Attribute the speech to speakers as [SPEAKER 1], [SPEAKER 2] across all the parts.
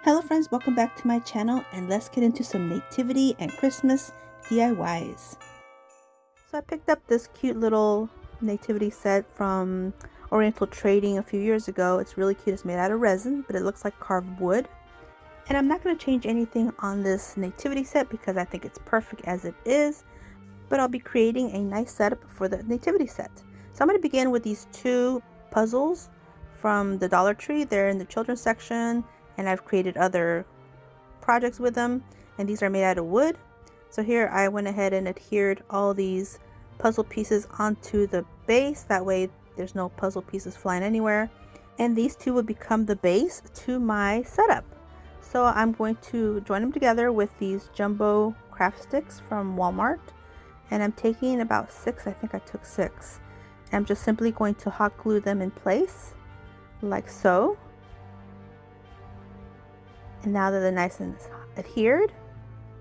[SPEAKER 1] Hello friends, welcome back to my channel and let's get into some nativity and Christmas DIYs. So I picked up this cute little nativity set from Oriental Trading a few years ago. It's really cute. It's made out of resin, but it looks like carved wood. And I'm not going to change anything on this nativity set because I think it's perfect as it is. But I'll be creating a nice setup for the nativity set. So I'm going to begin with these two puzzles from the Dollar Tree. They're in the children's section, and I've created other projects with them, and these are made out of wood. So here I went ahead and adhered all these puzzle pieces onto the base. That way there's no puzzle pieces flying anywhere. And these two will become the base to my setup. So I'm going to join them together with these jumbo craft sticks from Walmart. And I'm taking about 6, I think I took 6. And I'm just simply going to hot glue them in place like so. And now that they're nice and adhered,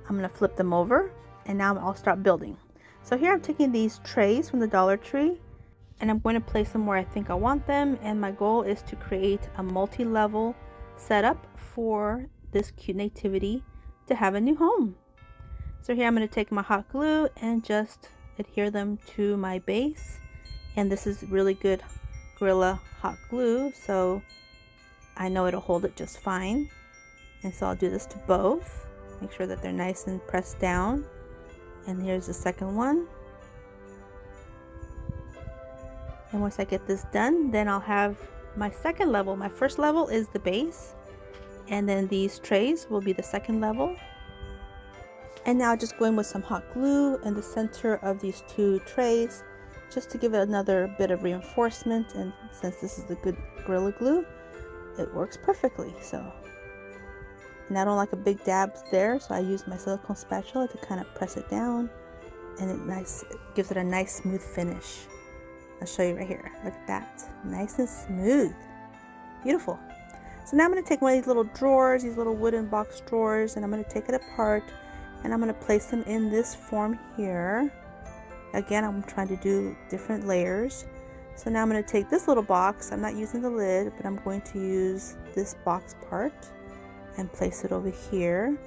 [SPEAKER 1] I'm going to flip them over and now I'll start building. So here I'm taking these trays from the Dollar Tree and I'm going to place them where I think I want them, and my goal is to create a multi-level setup for this cute nativity to have a new home. So here I'm going to take my hot glue and just adhere them to my base, and this is really good Gorilla hot glue, so I know it'll hold it just fine. And so I'll do this to both, make sure that they're nice and pressed down. And here's the second one. And once I get this done, then I'll have my second level. My first level is the base, and then these trays will be the second level. And now just go in with some hot glue in the center of these two trays, just to give it another bit of reinforcement. And since this is the good Gorilla Glue, it works perfectly. And I don't like a big dab there, so I use my silicone spatula to kind of press it down, and it gives it a nice smooth finish. I'll show you right here. Look at that, nice and smooth, beautiful. So now I'm going to take one of these little drawers, these little wooden box drawers, and I'm going to take it apart, and I'm going to place them in this form here. Again, I'm trying to do different layers. So now I'm going to take this little box. I'm not using the lid, but I'm going to use this box part and place it over here,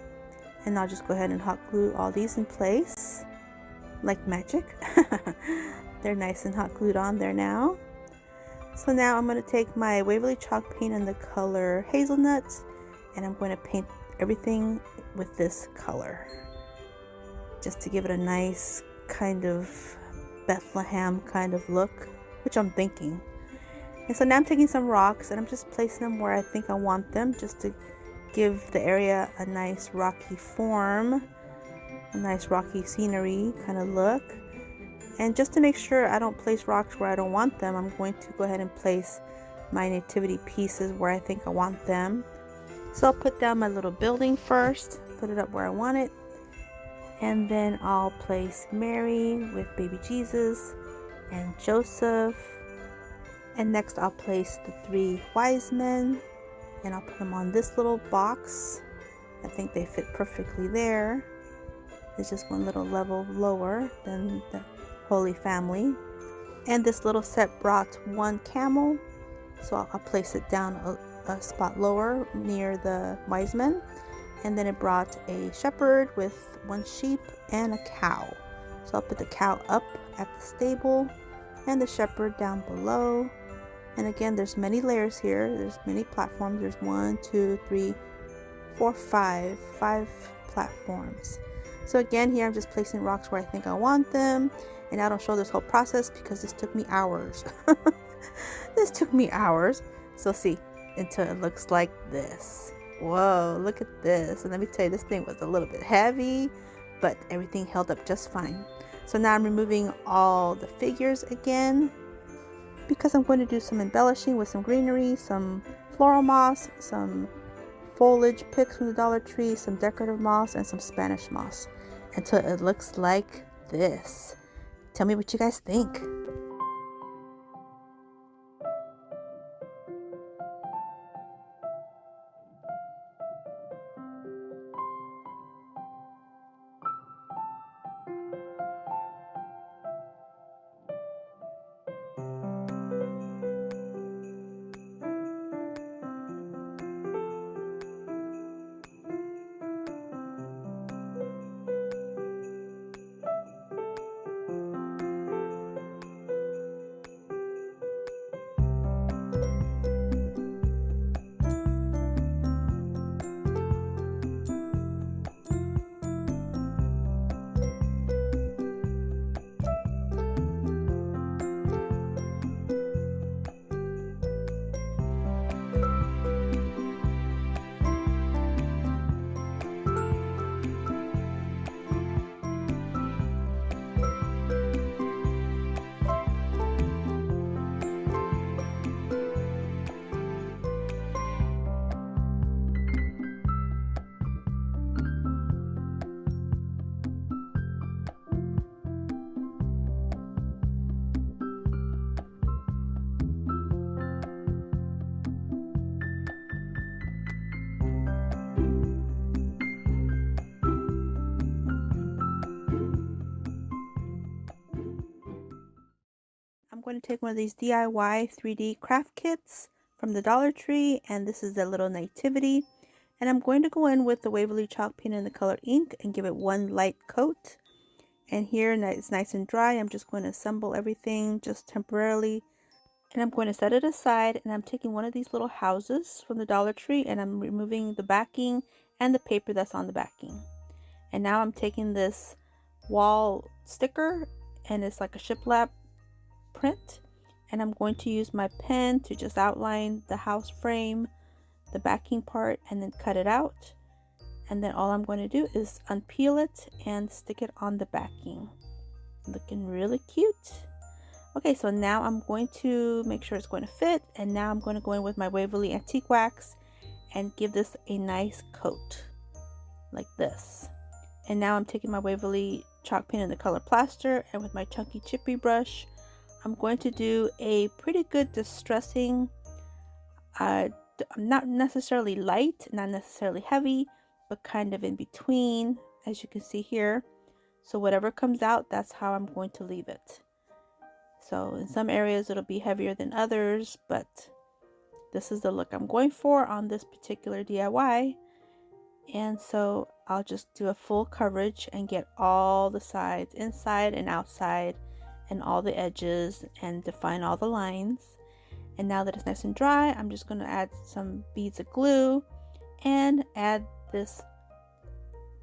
[SPEAKER 1] and I'll just go ahead and hot glue all these in place like magic. They're nice and hot glued on there now. So now I'm going to take my Waverly chalk paint in the color Hazelnut, and I'm going to paint everything with this color just to give it a nice kind of Bethlehem kind of look, which I'm thinking. And so now I'm taking some rocks and I'm just placing them where I think I want them, just to give the area a nice rocky form, a nice rocky scenery kind of look. And just to make sure I don't place rocks where I don't want them, I'm going to go ahead and place my nativity pieces where I think I want them. So I'll put down my little building first, put it up where I want it, and then I'll place Mary with baby Jesus and Joseph, and next I'll place the 3 wise men, and I'll put them on this little box. I think they fit perfectly there. It's just one little level lower than the Holy Family. And this little set brought 1 camel, so I'll place it down a spot lower near the wise men. And then it brought a shepherd with 1 sheep and a cow. So I'll put the cow up at the stable and the shepherd down below. And again, there's many layers here. There's many platforms. There's 1, 2, 3, 4, 5 platforms. So again, here I'm just placing rocks where I think I want them. And I don't show this whole process because this took me hours. This took me hours. So see, until it looks like this. Whoa, look at this. And let me tell you, this thing was a little bit heavy, but everything held up just fine. So now I'm removing all the figures again, because I'm going to do some embellishing with some greenery, some floral moss, some foliage picks from the Dollar Tree, some decorative moss, and some Spanish moss, until it looks like this. Tell me what you guys think. going to take one of these DIY 3D craft kits from the Dollar Tree, and this is the little nativity. And I'm going to go in with the Waverly chalk paint and the color ink and give it one light coat. And here it's nice and dry. I'm just going to assemble everything just temporarily. And I'm going to set it aside, and I'm taking one of these little houses from the Dollar Tree and I'm removing the backing and the paper that's on the backing. And now I'm taking this wall sticker, and it's like a shiplap print, and I'm going to use my pen to just outline the house frame, the backing part, and then cut it out. And then all I'm going to do is unpeel it and stick it on the backing. Looking really cute. Okay, so now I'm going to make sure it's going to fit, and now I'm going to go in with my Waverly Antique Wax and give this a nice coat like this. And now I'm taking my Waverly chalk paint in the color plaster, and with my chunky chippy brush I'm going to do a pretty good distressing, not necessarily light, not necessarily heavy, but kind of in between, as you can see here. So whatever comes out, that's how I'm going to leave it. So in some areas it'll be heavier than others, but this is the look I'm going for on this particular DIY. And so I'll just do a full coverage and get all the sides, inside and outside, and all the edges, and define all the lines. And now that it's nice and dry, I'm just going to add some beads of glue and add this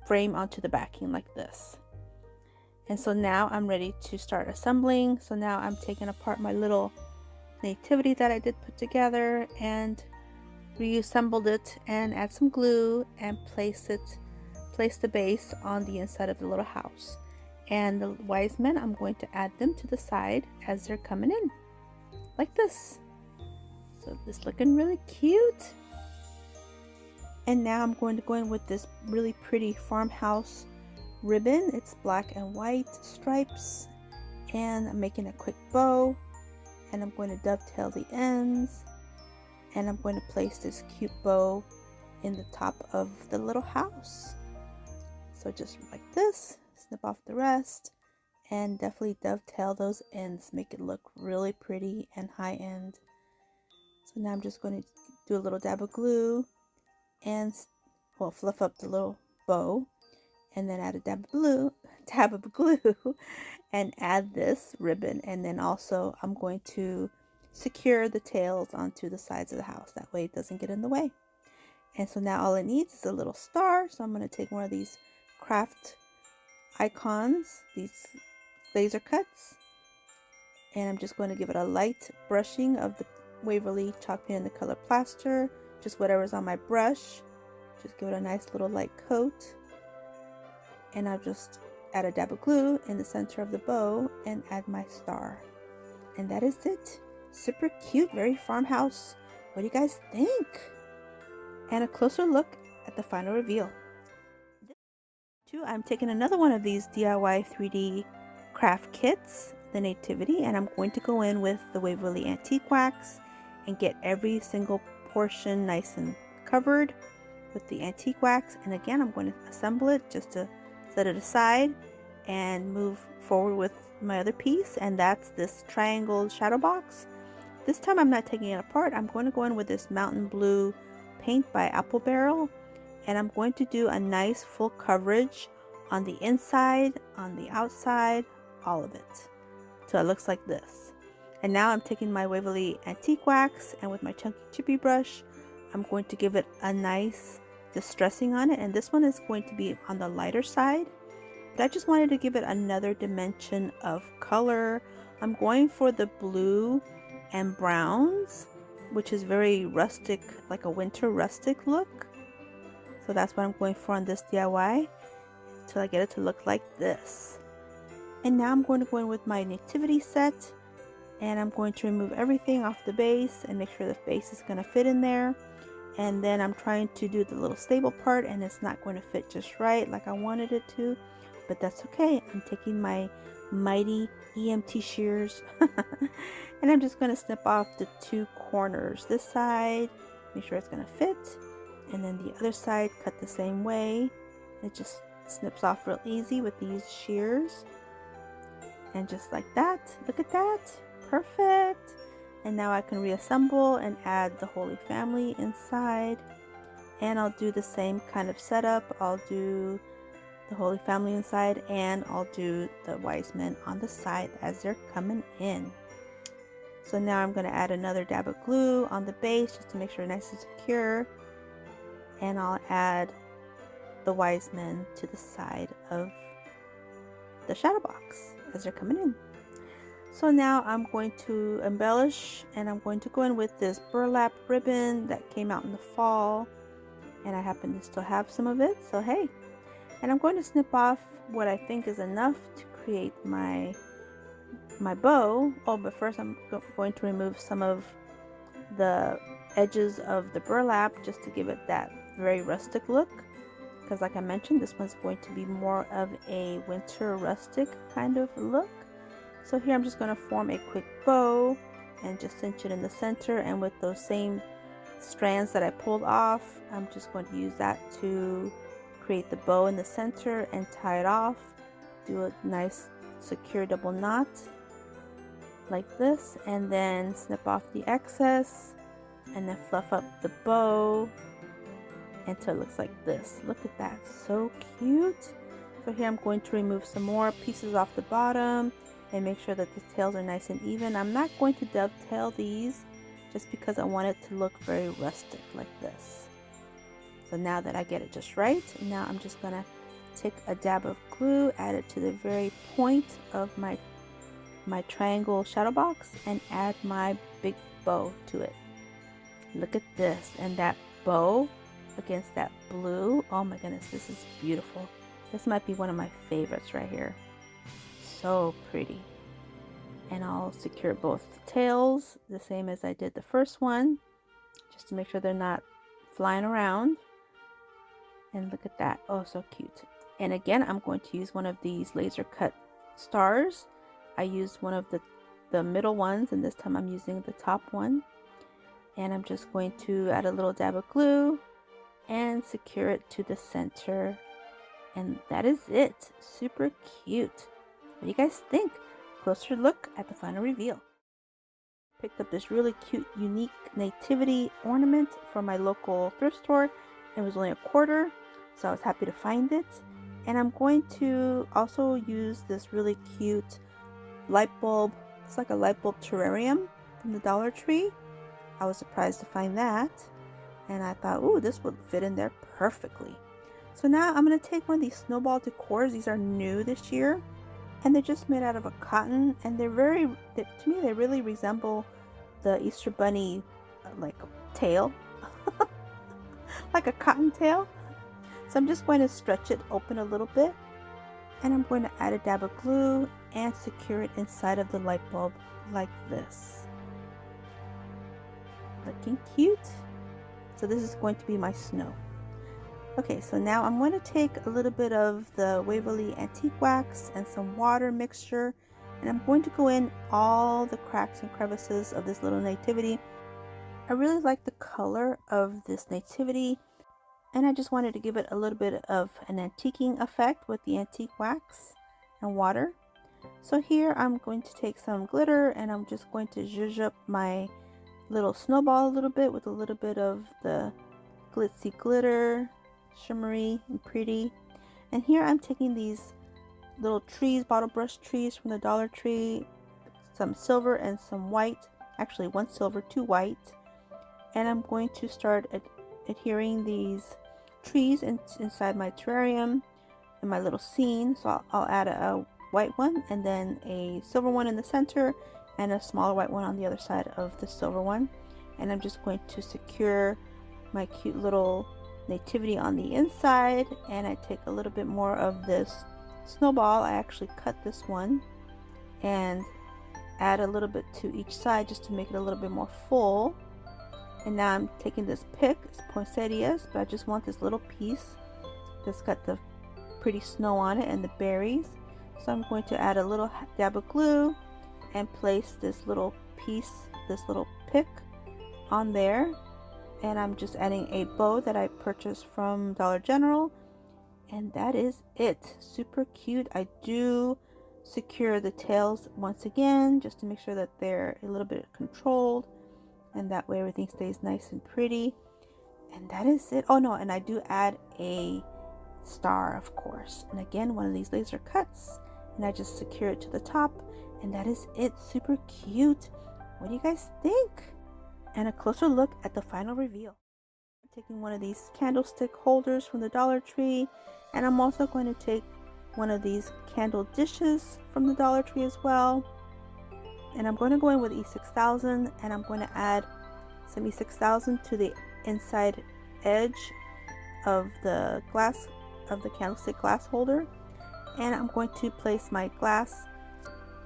[SPEAKER 1] frame onto the backing like this. And so now I'm ready to start assembling. So now I'm taking apart my little nativity that I did put together and reassembled it, and add some glue and place the base on the inside of the little house. And the wise men, I'm going to add them to the side as they're coming in like this. So this looking really cute. And now I'm going to go in with this really pretty farmhouse ribbon. It's black and white stripes, and I'm making a quick bow, and I'm going to dovetail the ends, and I'm going to place this cute bow in the top of the little house. So just like this, snip off the rest, and definitely dovetail those ends, make it look really pretty and high end. So now I'm just going to do a little dab of glue and fluff up the little bow, and then add a dab of glue and add this ribbon. And then also I'm going to secure the tails onto the sides of the house, that way it doesn't get in the way. And so now all it needs is a little star. So I'm going to take one of these craft icons, these laser cuts, and I'm just going to give it a light brushing of the Waverly chalk paint in the color plaster, just whatever's on my brush. Just give it a nice little light coat, and I'll just add a dab of glue in the center of the bow and add my star. And that is it. Super cute, very farmhouse. What do you guys think? And a closer look at the final reveal. I'm taking another one of these DIY 3D craft kits, the nativity, and I'm going to go in with the Waverly Antique Wax and get every single portion nice and covered with the antique wax. And again, I'm going to assemble it just to set it aside and move forward with my other piece, and that's this triangle shadow box. This time I'm not taking it apart. I'm going to go in with this mountain blue paint by Apple Barrel, and I'm going to do a nice full coverage on the inside, on the outside, all of it. So it looks like this. And now I'm taking my Waverly Antique Wax, and with my chunky chippy brush, I'm going to give it a nice distressing on it. And this one is going to be on the lighter side. But I just wanted to give it another dimension of color. I'm going for the blue and browns, which is very rustic, like a winter rustic look. So that's what I'm going for on this DIY, until I get it to look like this. And now I'm going to go in with my nativity set, and I'm going to remove everything off the base and make sure the base is going to fit in there. And then I'm trying to do the little stable part, and it's not going to fit just right like I wanted it to, but that's okay. I'm taking my mighty EMT shears and I'm just going to snip off the two corners, this side, make sure it's going to fit, and then the other side cut the same way. It just snips off real easy with these shears, and just like that. Look at that, perfect. And now I can reassemble and add the Holy Family inside. And I'll do the same kind of setup. I'll do the Holy Family inside, and I'll do the wise men on the side as they're coming in. So now I'm going to add another dab of glue on the base just to make sure it's nice and secure. And I'll add the wise men to the side of the shadow box as they're coming in. So now I'm going to embellish, and I'm going to go in with this burlap ribbon that came out in the fall, and I happen to still have some of it, so hey. And I'm going to snip off what I think is enough to create my bow. Oh, but first I'm going to remove some of the edges of the burlap just to give it that very rustic look, because like I mentioned, this one's going to be more of a winter rustic kind of look. So here I'm just going to form a quick bow and just cinch it in the center, and with those same strands that I pulled off, I'm just going to use that to create the bow in the center and tie it off. Do a nice secure double knot like this, and then snip off the excess and then fluff up the bow until it looks like this. Look at that, so cute. So here I'm going to remove some more pieces off the bottom and make sure that the tails are nice and even. I'm not going to dovetail these just because I want it to look very rustic like this. So now that I get it just right, now I'm just gonna take a dab of glue, add it to the very point of my triangle shadow box, and add my big bow to it. Look at this, and that bow against that blue. Oh my goodness, this is beautiful. This might be one of my favorites right here. So pretty. And I'll secure both tails the same as I did the first one, just to make sure they're not flying around. And look at that, oh so cute. And again, I'm going to use one of these laser cut stars. I used one of the middle ones, and this time I'm using the top one. And I'm just going to add a little dab of glue and secure it to the center. And that is it. Super cute. What do you guys think? Closer look at the final reveal. Picked up this really cute, unique nativity ornament from my local thrift store. It was only $1, so I was happy to find it. And I'm going to also use this really cute light bulb. It's like a light bulb terrarium from the Dollar Tree. I was surprised to find that, and I thought, ooh, this would fit in there perfectly. So now I'm going to take one of these snowball decors. These are new this year, and they're just made out of a cotton, and to me they really resemble the Easter Bunny like tail, like a cotton tail. So I'm just going to stretch it open a little bit, and I'm going to add a dab of glue and secure it inside of the light bulb like this. Looking cute. So this is going to be my snow. Okay, so now I'm going to take a little bit of the Waverly Antique Wax and some water mixture, and I'm going to go in all the cracks and crevices of this little nativity. I really like the color of this nativity, and I just wanted to give it a little bit of an antiquing effect with the antique wax and water. So here I'm going to take some glitter, and I'm just going to zhuzh up my little snowball a little bit with a little bit of the glitzy glitter, shimmery and pretty. And here I'm taking these little trees, bottle brush trees from the Dollar Tree, some silver and some white, actually one silver, two white, and I'm going to start adhering these trees inside my terrarium in my little scene. So I'll add a white one and then a silver one in the center and a smaller white one on the other side of the silver one. And I'm just going to secure my cute little nativity on the inside, and I take a little bit more of this snowball. I actually cut this one and add a little bit to each side just to make it a little bit more full. And now I'm taking this pick, it's poinsettias, but I just want this little piece that's got the pretty snow on it and the berries. So I'm going to add a little dab of glue and place this little piece, this little pick on there. And I'm just adding a bow that I purchased from Dollar General, and that is it. Super cute. I do secure the tails once again, just to make sure that they're a little bit controlled, and that way everything stays nice and pretty. And that is it. Oh no, and I do add a star, of course, and again one of these laser cuts, and I just secure it to the top, and that is it. Super cute. What do you guys think? And a closer look at the final reveal. I'm taking one of these candlestick holders from the Dollar Tree, and I'm also going to take one of these candle dishes from the Dollar Tree as well, and I'm going to go in with E6000, and I'm going to add some E6000 to the inside edge of the glass of the candlestick glass holder, and I'm going to place my glass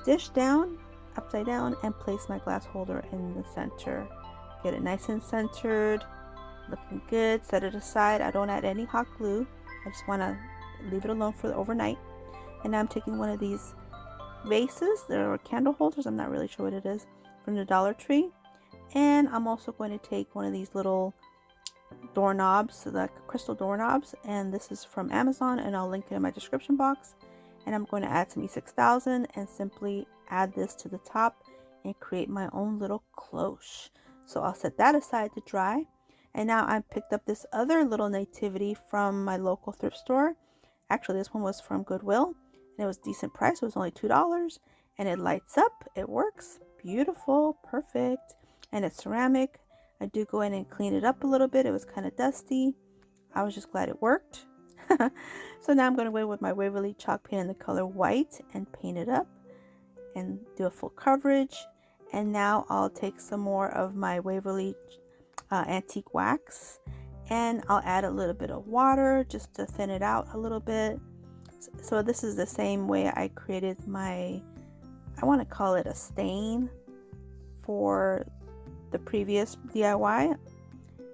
[SPEAKER 1] dish down upside down and place my glass holder in the center. Get it nice and centered, looking good. Set it aside. I don't add any hot glue. I just want to leave it alone for the overnight. And now I'm taking one of these vases. They're candle holders. I'm not really sure what it is, from the Dollar Tree. And I'm also going to take one of these little doorknobs, like crystal doorknobs, and this is from Amazon, and I'll link it in my description box. And I'm going to add some E6000 and simply add this to the top and create my own little cloche. So I'll set that aside to dry. And now I picked up this other little nativity from my local thrift store. Actually, this one was from Goodwill, and it was decent price. It was only $2, and it lights up. It works. Beautiful. Perfect. And it's ceramic. I do go in and clean it up a little bit. It was kind of dusty. I was just glad it worked. So now I'm going to go in with my Waverly chalk paint in the color white and paint it up and do a full coverage. And now I'll take some more of my Waverly antique wax, and I'll add a little bit of water just to thin it out a little bit. So this is the same way I created my, I want to call it a stain for the previous DIY.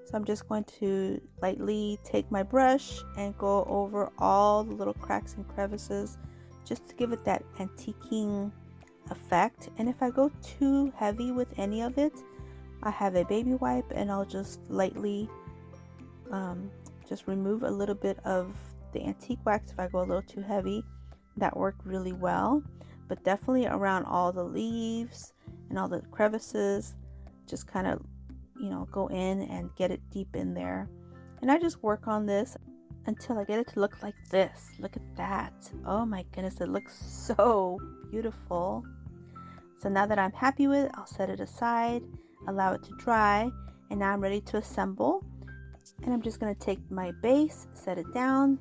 [SPEAKER 1] So I'm just going to lightly take my brush and go over all the little cracks and crevices just to give it that antiquing effect. And if I go too heavy with any of it, I have a baby wipe and I'll just lightly just remove a little bit of the antique wax if I go a little too heavy. That worked really well. But definitely around all the leaves and all the crevices, just kind of, you know, go in and get it deep in there. And I just work on this until I get it to look like this. Look at that. Oh my goodness, it looks so beautiful. So now that I'm happy with it, I'll set it aside, allow it to dry, and now I'm ready to assemble. And I'm just going to take my base, set it down,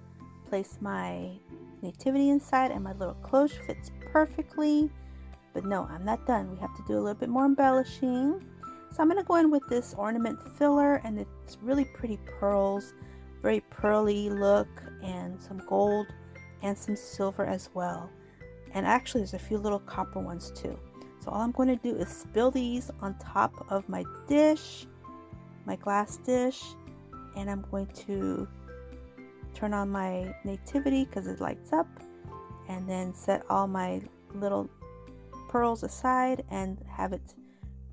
[SPEAKER 1] place my nativity inside, and my little cloche fits perfectly. But no, I'm not done. We have to do a little bit more embellishing. So I'm going to go in with this ornament filler, and it's really pretty pearls, very pearly look, and some gold and some silver as well. And actually there's a few little copper ones too. So all I'm going to do is spill these on top of my dish, my glass dish, and I'm going to turn on my nativity because it lights up, and then set all my little pearls aside and have it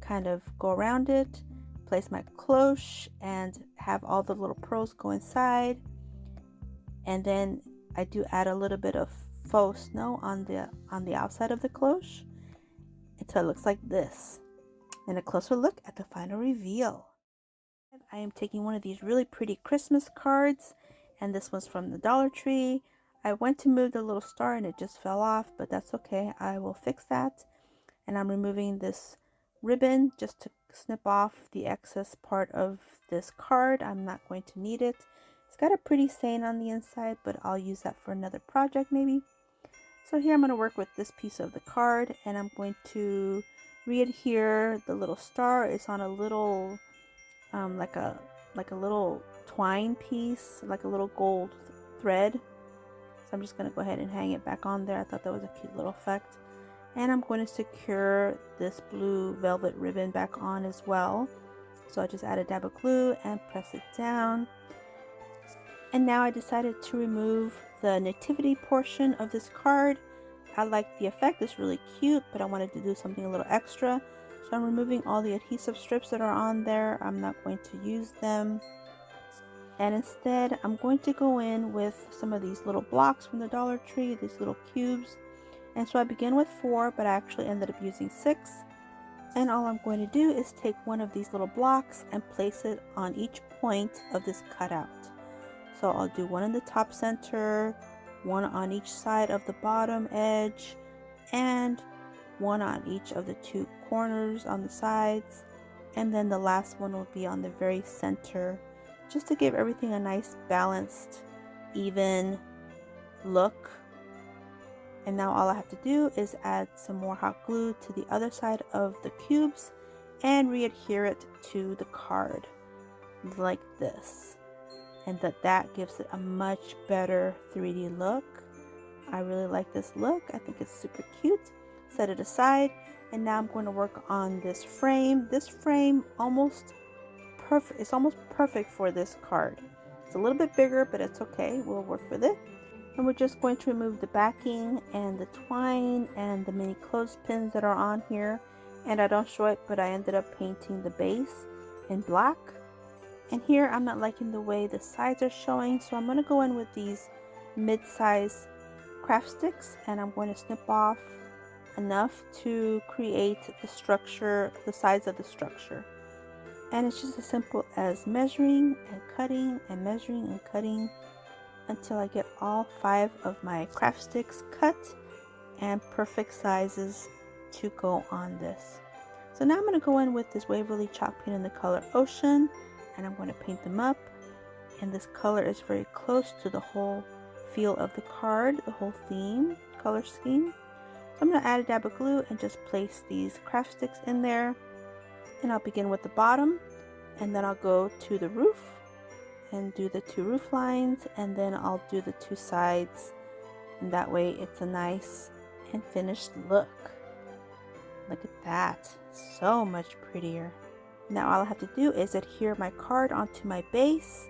[SPEAKER 1] kind of go around it, place my cloche and have all the little pearls go inside. And then I do add a little bit of faux snow on the outside of the cloche until it looks like this. And a closer look at the final reveal. I am taking one of these really pretty Christmas cards, and this one's from the Dollar Tree. I went to move the little star and it just fell off, but that's okay. I will fix that. And I'm removing this ribbon just to snip off the excess part of this card. I'm not going to need it. It's got a pretty stain on the inside, but I'll use that for another project maybe. So here I'm going to work with this piece of the card, and I'm going to re-adhere the little star. It's on a little like a little twine piece, like a little gold thread. So I'm just going to go ahead and hang it back on there. I thought that was a cute little effect. And I'm going to secure this blue velvet ribbon back on as well. So I just add a dab of glue and press it down. And now I decided to remove the nativity portion of this card. I like the effect, it's really cute, but I wanted to do something a little extra. So I'm removing all the adhesive strips that are on there. I'm not going to use them. And instead, I'm going to go in with some of these little blocks from the Dollar Tree, these little cubes. And so I began with 4, but I actually ended up using 6. And all I'm going to do is take one of these little blocks and place it on each point of this cutout. So I'll do one in the top center, one on each side of the bottom edge, and one on each of the 2 corners on the sides, and then the last one will be on the very center, just to give everything a nice balanced, even look. And now all I have to do is add some more hot glue to the other side of the cubes and re-adhere it to the card like this. And that gives it a much better 3D look. I really like this look. I think it's super cute. Set it aside, and now I'm going to work on this frame. This frame almost perfect. It's almost perfect for this card. It's a little bit bigger, but it's okay. We'll work with it. And we're just going to remove the backing and the twine and the mini clothespins that are on here. And I don't show it, but I ended up painting the base in black. And here I'm not liking the way the sides are showing, so I'm going to go in with these mid-size craft sticks, and I'm going to snip off enough to create the structure, the sides of the structure. And it's just as simple as measuring and cutting and measuring and cutting until I get all 5 of my craft sticks cut and perfect sizes to go on this. So now I'm going to go in with this Waverly chalk paint in the color Ocean, and I'm going to paint them up. And this color is very close to the whole feel of the card, the whole theme, color scheme. So I'm going to add a dab of glue and just place these craft sticks in there. And I'll begin with the bottom, and then I'll go to the roof and do the 2 roof lines, and then I'll do the 2 sides, and that way it's a nice and finished look. Look at that, so much prettier. Now all I have to do is adhere my card onto my base,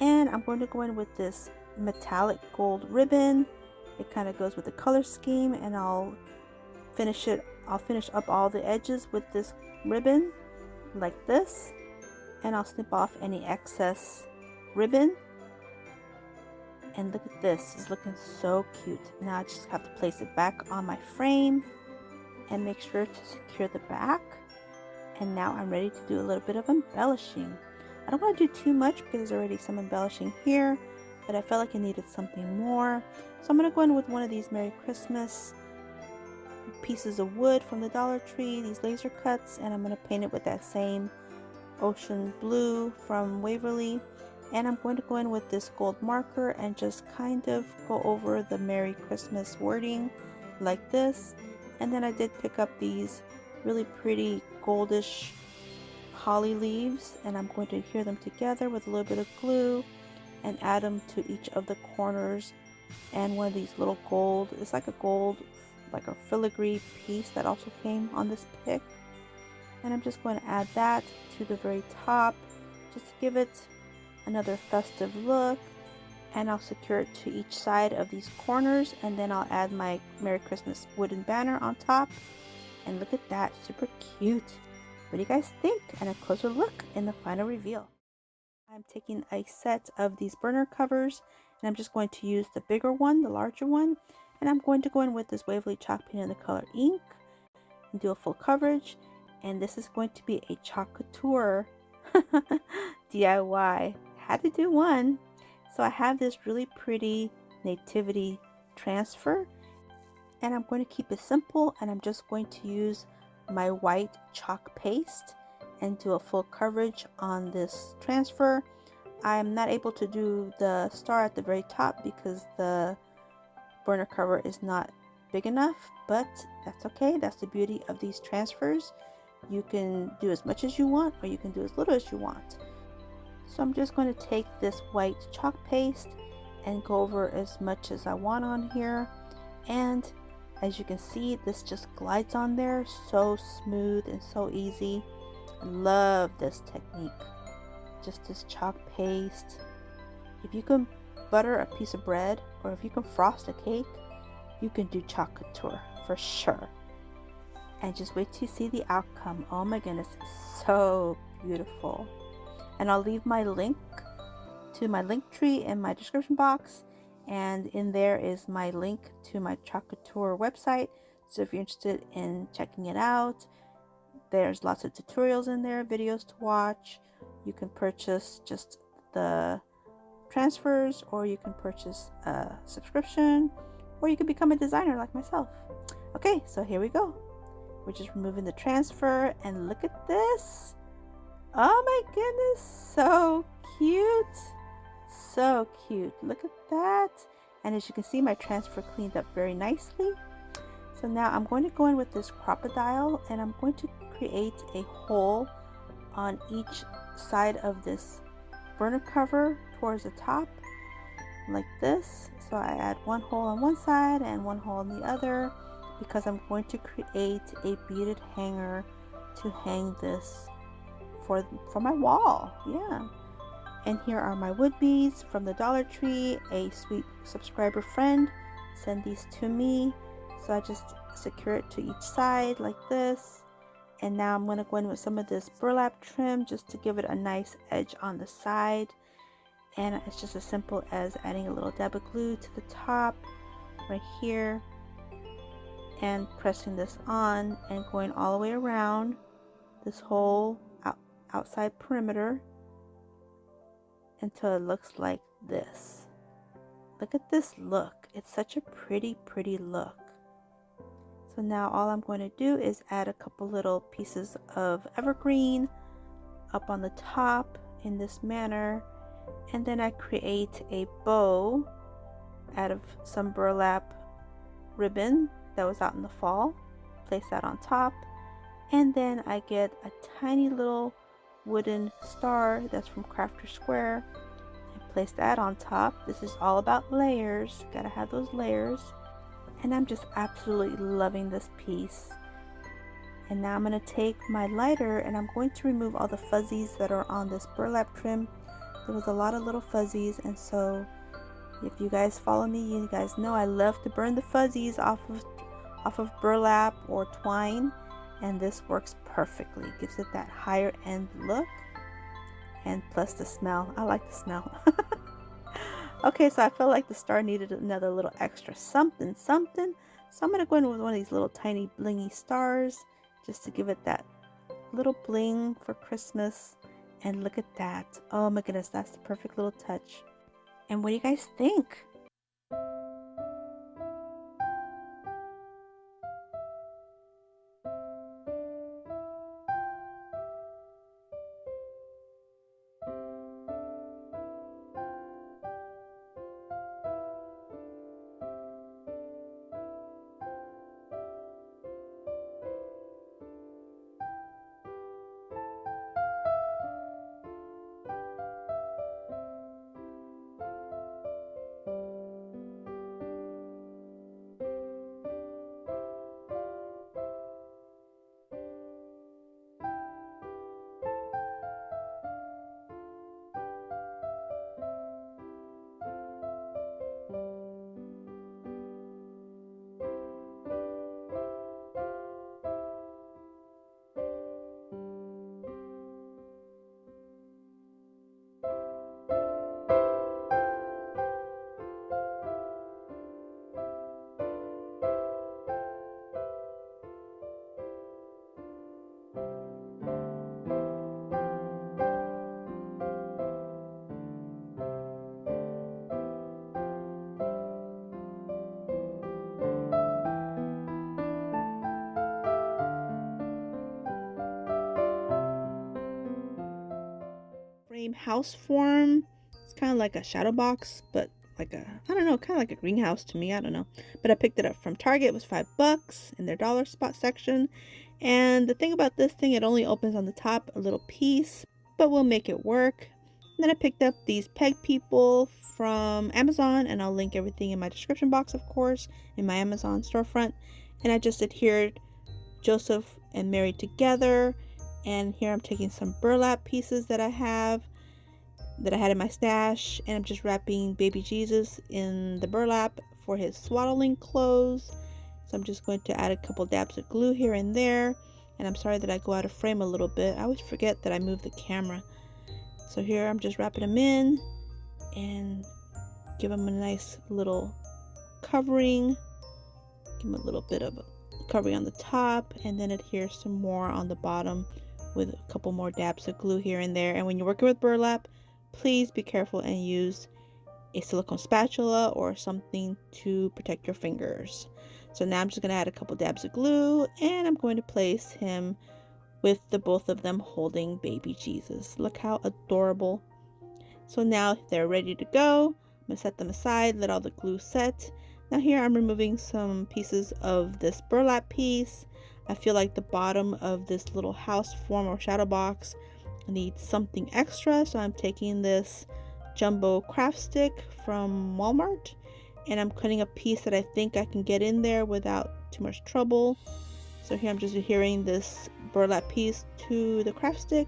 [SPEAKER 1] and I'm going to go in with this metallic gold ribbon. It kind of goes with the color scheme, and I'll finish up all the edges with this ribbon like this, and I'll snip off any excess ribbon. And look at this, it's looking so cute. Now I just have to place it back on my frame and make sure to secure the back. And now I'm ready to do a little bit of embellishing. I don't want to do too much because there's already some embellishing here, but I felt like I needed something more. So I'm going to go in with one of these Merry Christmas pieces of wood from the Dollar Tree, these laser cuts, and I'm going to paint it with that same ocean blue from Waverly. And I'm going to go in with this gold marker and just kind of go over the Merry Christmas wording like this. And then I did pick up these really pretty goldish holly leaves, and I'm going to adhere them together with a little bit of glue and add them to each of the corners. And one of these little gold, it's like a gold, like a filigree piece that also came on this pick. And I'm just going to add that to the very top just to give it another festive look. And I'll secure it to each side of these corners, and then I'll add my Merry Christmas wooden banner on top. And look at that, super cute. What do you guys think? And a closer look in the final reveal. I'm taking a set of these burner covers, and I'm just going to use the bigger one, the larger one, and I'm going to go in with this Waverly chalk paint in the color Ink and do a full coverage. And this is going to be a chalk couture DIY. Had to do one. So I have this really pretty nativity transfer, and I'm going to keep it simple, and I'm just going to use my white chalk paste and do a full coverage on this transfer. I'm not able to do the star at the very top because the burner cover is not big enough, but that's okay. That's the beauty of these transfers. You can do as much as you want, or you can do as little as you want. So I'm just going to take this white chalk paste and go over as much as I want on here. And as you can see, this just glides on there so smooth and so easy. I love this technique. Just this chalk paste. If you can butter a piece of bread, or if you can frost a cake, you can do chalk couture for sure. And just wait to see the outcome. Oh my goodness, it's so beautiful. And I'll leave my link to my link tree in my description box. and in there is my link to my Couture website. So if you're interested in checking it out, there's lots of tutorials in there, videos to watch. You can purchase just the transfers, or you can purchase a subscription, or you can become a designer like myself. Okay, so here we go. We're just removing the transfer, and look at this. Oh my goodness, so cute. So cute. Look at that. And as you can see, my transfer cleaned up very nicely. So now I'm going to go in with this crocodile, and I'm going to create a hole on each side of this burner cover towards the top, like this. So I add one hole on one side and one hole on the other, because I'm going to create a beaded hanger to hang this for my wall. Yeah. And here are my wood beads from the Dollar Tree. A sweet subscriber friend sent these to me, so I just secure it to each side like this. And now I'm going to go in with some of this burlap trim just to give it a nice edge on the side. And it's just as simple as adding a little dab of glue to the top right here, and pressing this on and going all the way around this whole outside perimeter until it looks like this. Look at this look. It's such a pretty look. So now all I'm going to do is add a couple little pieces of evergreen up on the top in this manner, and then I create a bow out of some burlap ribbon that was out in the fall. Place that on top, and then I get a tiny little wooden star that's from Crafter Square and place that on top. This is all about layers. Gotta have those layers. And I'm just absolutely loving this piece. And now I'm going to take my lighter and I'm going to remove all the fuzzies that are on this burlap trim. There was a lot of little fuzzies, and so if you guys follow me, you guys know I love to burn the fuzzies off of burlap or twine, and this works perfectly. It gives it that higher end look, and plus the smell. I like the smell. Okay, so I feel like the star needed another little extra something. So I'm going to go in with one of these little tiny blingy stars just to give it that little bling for Christmas. And look at that. Oh my goodness, that's the perfect little touch. And what do you guys think? Frame house form. It's kind of like a shadow box, but like a, I don't know, kind of like a greenhouse to me. I don't know, but I picked it up from Target. It was $5 in their dollar spot section. And the thing about this thing, it only opens on the top a little piece, but we'll make it work. And then I picked up these peg people from Amazon, and I'll link everything in my description box, of course, in my Amazon storefront. And I just adhered Joseph and Mary together. And here I'm taking some burlap pieces that I had in my stash, and I'm just wrapping baby Jesus in the burlap for his swaddling clothes. So I'm just going to add a couple dabs of glue here and there. And I'm sorry that I go out of frame a little bit. I always forget that I move the camera. So here I'm just wrapping them in and give them a nice little covering. Give them a little bit of covering on the top, and then adhere some more on the bottom with a couple more dabs of glue here and there. And when you're working with burlap, please be careful and use a silicone spatula or something to protect your fingers. So now I'm just going to add a couple dabs of glue, and I'm going to place him with the both of them holding baby Jesus. Look how adorable. So now they're ready to go. I'm going to set them aside, let all the glue set. Now here I'm removing some pieces of this burlap piece. I feel like the bottom of this little house form or shadow box needs something extra, so I'm taking this jumbo craft stick from Walmart, and I'm cutting a piece that I think I can get in there without too much trouble. So here I'm just adhering this burlap piece to the craft stick,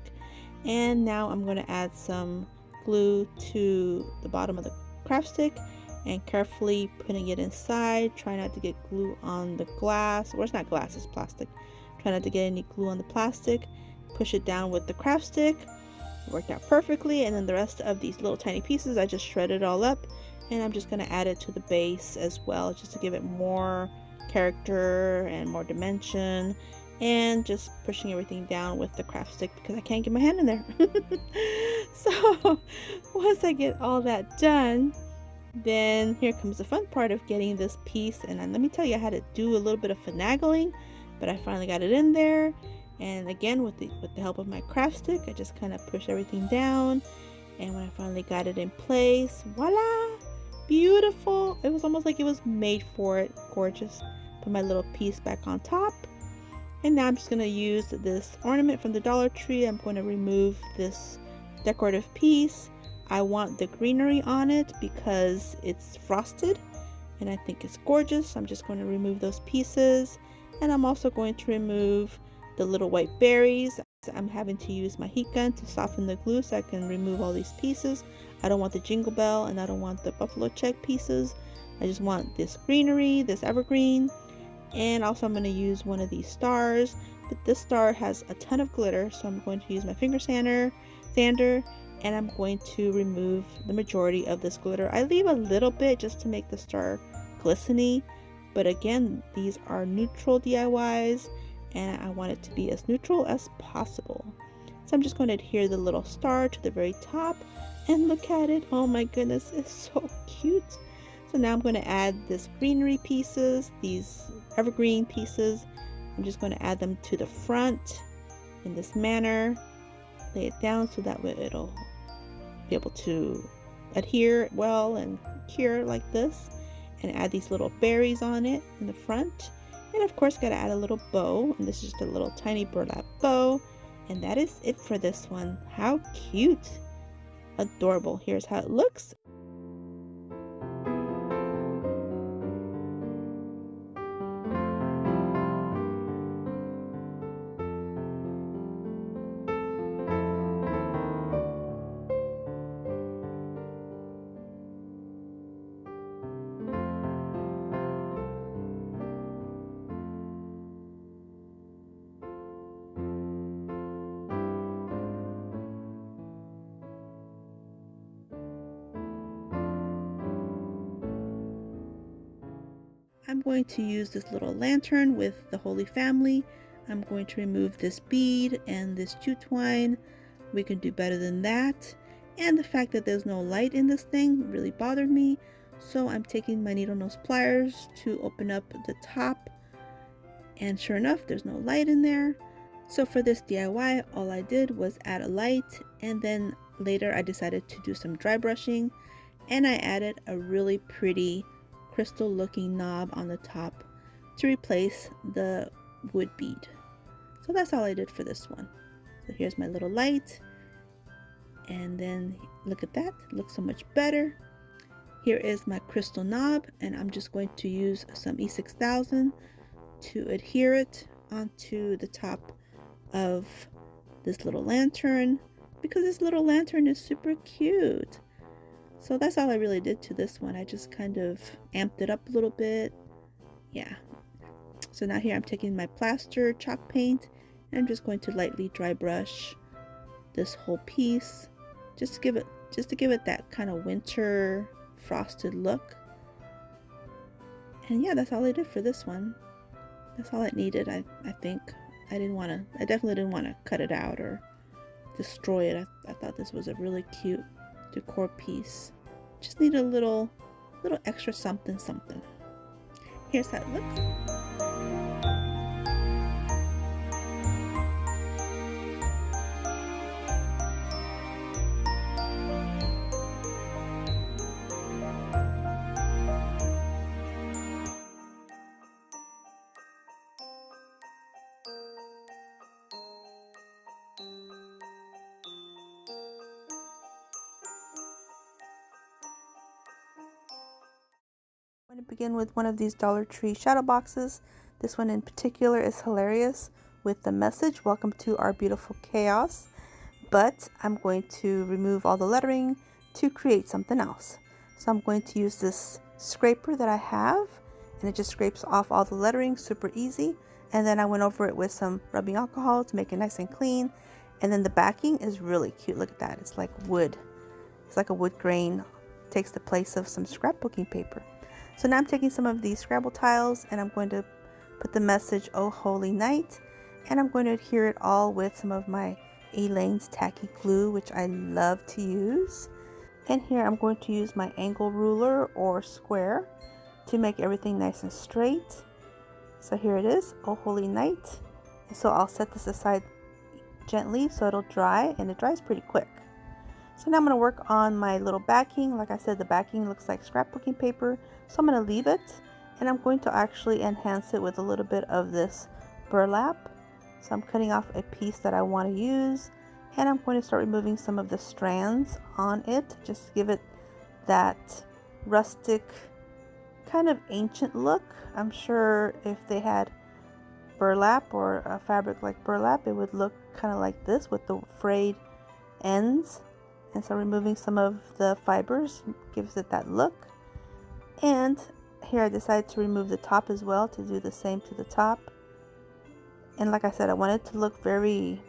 [SPEAKER 1] and now I'm going to add some glue to the bottom of the craft stick and carefully putting it inside. Try not to get glue on the glass, or it's not glass, it's plastic. Try not to get any glue on the plastic. Push it down with the craft stick. It worked out perfectly. And then the rest of these little tiny pieces, I just shredded it all up, and I'm just going to add it to the base as well, just to give it more character and more dimension, and just pushing everything down with the craft stick because I can't get my hand in there. So once I get all that done, then here comes the fun part of getting this piece. And let me tell you, I had to do a little bit of finagling, but I finally got it in there. And again, with the help of my craft stick, I just kind of push everything down, and when I finally got it in place, voila, beautiful. It was almost like it was made for it. Gorgeous. Put my little piece back on top, and now I'm just going to use this ornament from the Dollar Tree. I'm going to remove this decorative piece. I want the greenery on it because it's frosted and I think it's gorgeous. I'm just going to remove those pieces, and I'm also going to remove the little white berries. I'm having to use my heat gun to soften the glue so I can remove all these pieces. I don't want the jingle bell, and I don't want the buffalo check pieces. I just want this greenery, this evergreen. And also I'm going to use one of these stars, but this star has a ton of glitter, so I'm going to use my finger sander, and I'm going to remove the majority of this glitter. I leave a little bit just to make the star glistening, but again, these are neutral DIYs, and I want it to be as neutral as possible. So I'm just going to adhere the little star to the very top, and look at it. Oh my goodness, it's so cute. So now I'm going to add this greenery pieces, these evergreen pieces. I'm just going to add them to the front in this manner. Lay it down so that way it'll be able to adhere well and cure like this, and add these little berries on it in the front. And of course, got to add a little bow, and this is just a little tiny burlap bow. And that is it for this one. How cute! Adorable. Here's how it looks. I'm going to use this little lantern with the Holy Family. I'm going to remove this bead and this jute twine. We can do better than that. And the fact that there's no light in this thing really bothered me. So I'm taking my needle nose pliers to open up the top. And sure enough, there's no light in there. So for this DIY, all I did was add a light, and then later I decided to do some dry brushing, and I added a really pretty crystal looking knob on the top to replace the wood bead. So that's all I did for this one. So here's my little light, and then look at that, it looks so much better. Here is my crystal knob, and I'm just going to use some E6000 to adhere it onto the top of this little lantern, because this little lantern is super cute. So that's all I really did to this one. I just kind of amped it up a little bit. Yeah. So now here I'm taking my plaster chalk paint, and I'm just going to lightly dry brush this whole piece, just to give it that kind of winter frosted look. And yeah, that's all I did for this one. That's all it needed, I think. I definitely didn't want to cut it out or destroy it. I thought this was a really cute decor piece. Just need a little extra something. Here's how it looks. I'm going to begin with one of these Dollar Tree shadow boxes. This one in particular is hilarious with the message, "Welcome to our beautiful chaos." But I'm going to remove all the lettering to create something else. So I'm going to use this scraper that I have, and it just scrapes off all the lettering super easy. And then I went over it with some rubbing alcohol to make it nice and clean. And then the backing is really cute. Look at that. It's like wood. It's like a wood grain. Takes the place of some scrapbooking paper. So now I'm taking some of these Scrabble tiles and I'm going to put the message, "Oh Holy Night," and I'm going to adhere it all with some of my Elaine's tacky glue, which I love to use. And here I'm going to use my angle ruler or square to make everything nice and straight. So here it is, "Oh Holy Night." And so I'll set this aside gently so it'll dry, and it dries pretty quick. So now I'm going to work on my little backing. Like I said, the backing looks like scrapbooking paper, so I'm going to leave it, and I'm going to actually enhance it with a little bit of this burlap. So I'm cutting off a piece that I want to use, and I'm going to start removing some of the strands on it, just to give it that rustic, kind of ancient look. I'm sure if they had burlap or a fabric like burlap, it would look kind of like this with the frayed ends. And so removing some of the fibers gives it that look. And here I decided to remove the top as well to do the same to the top. And like I said, I want it to look very,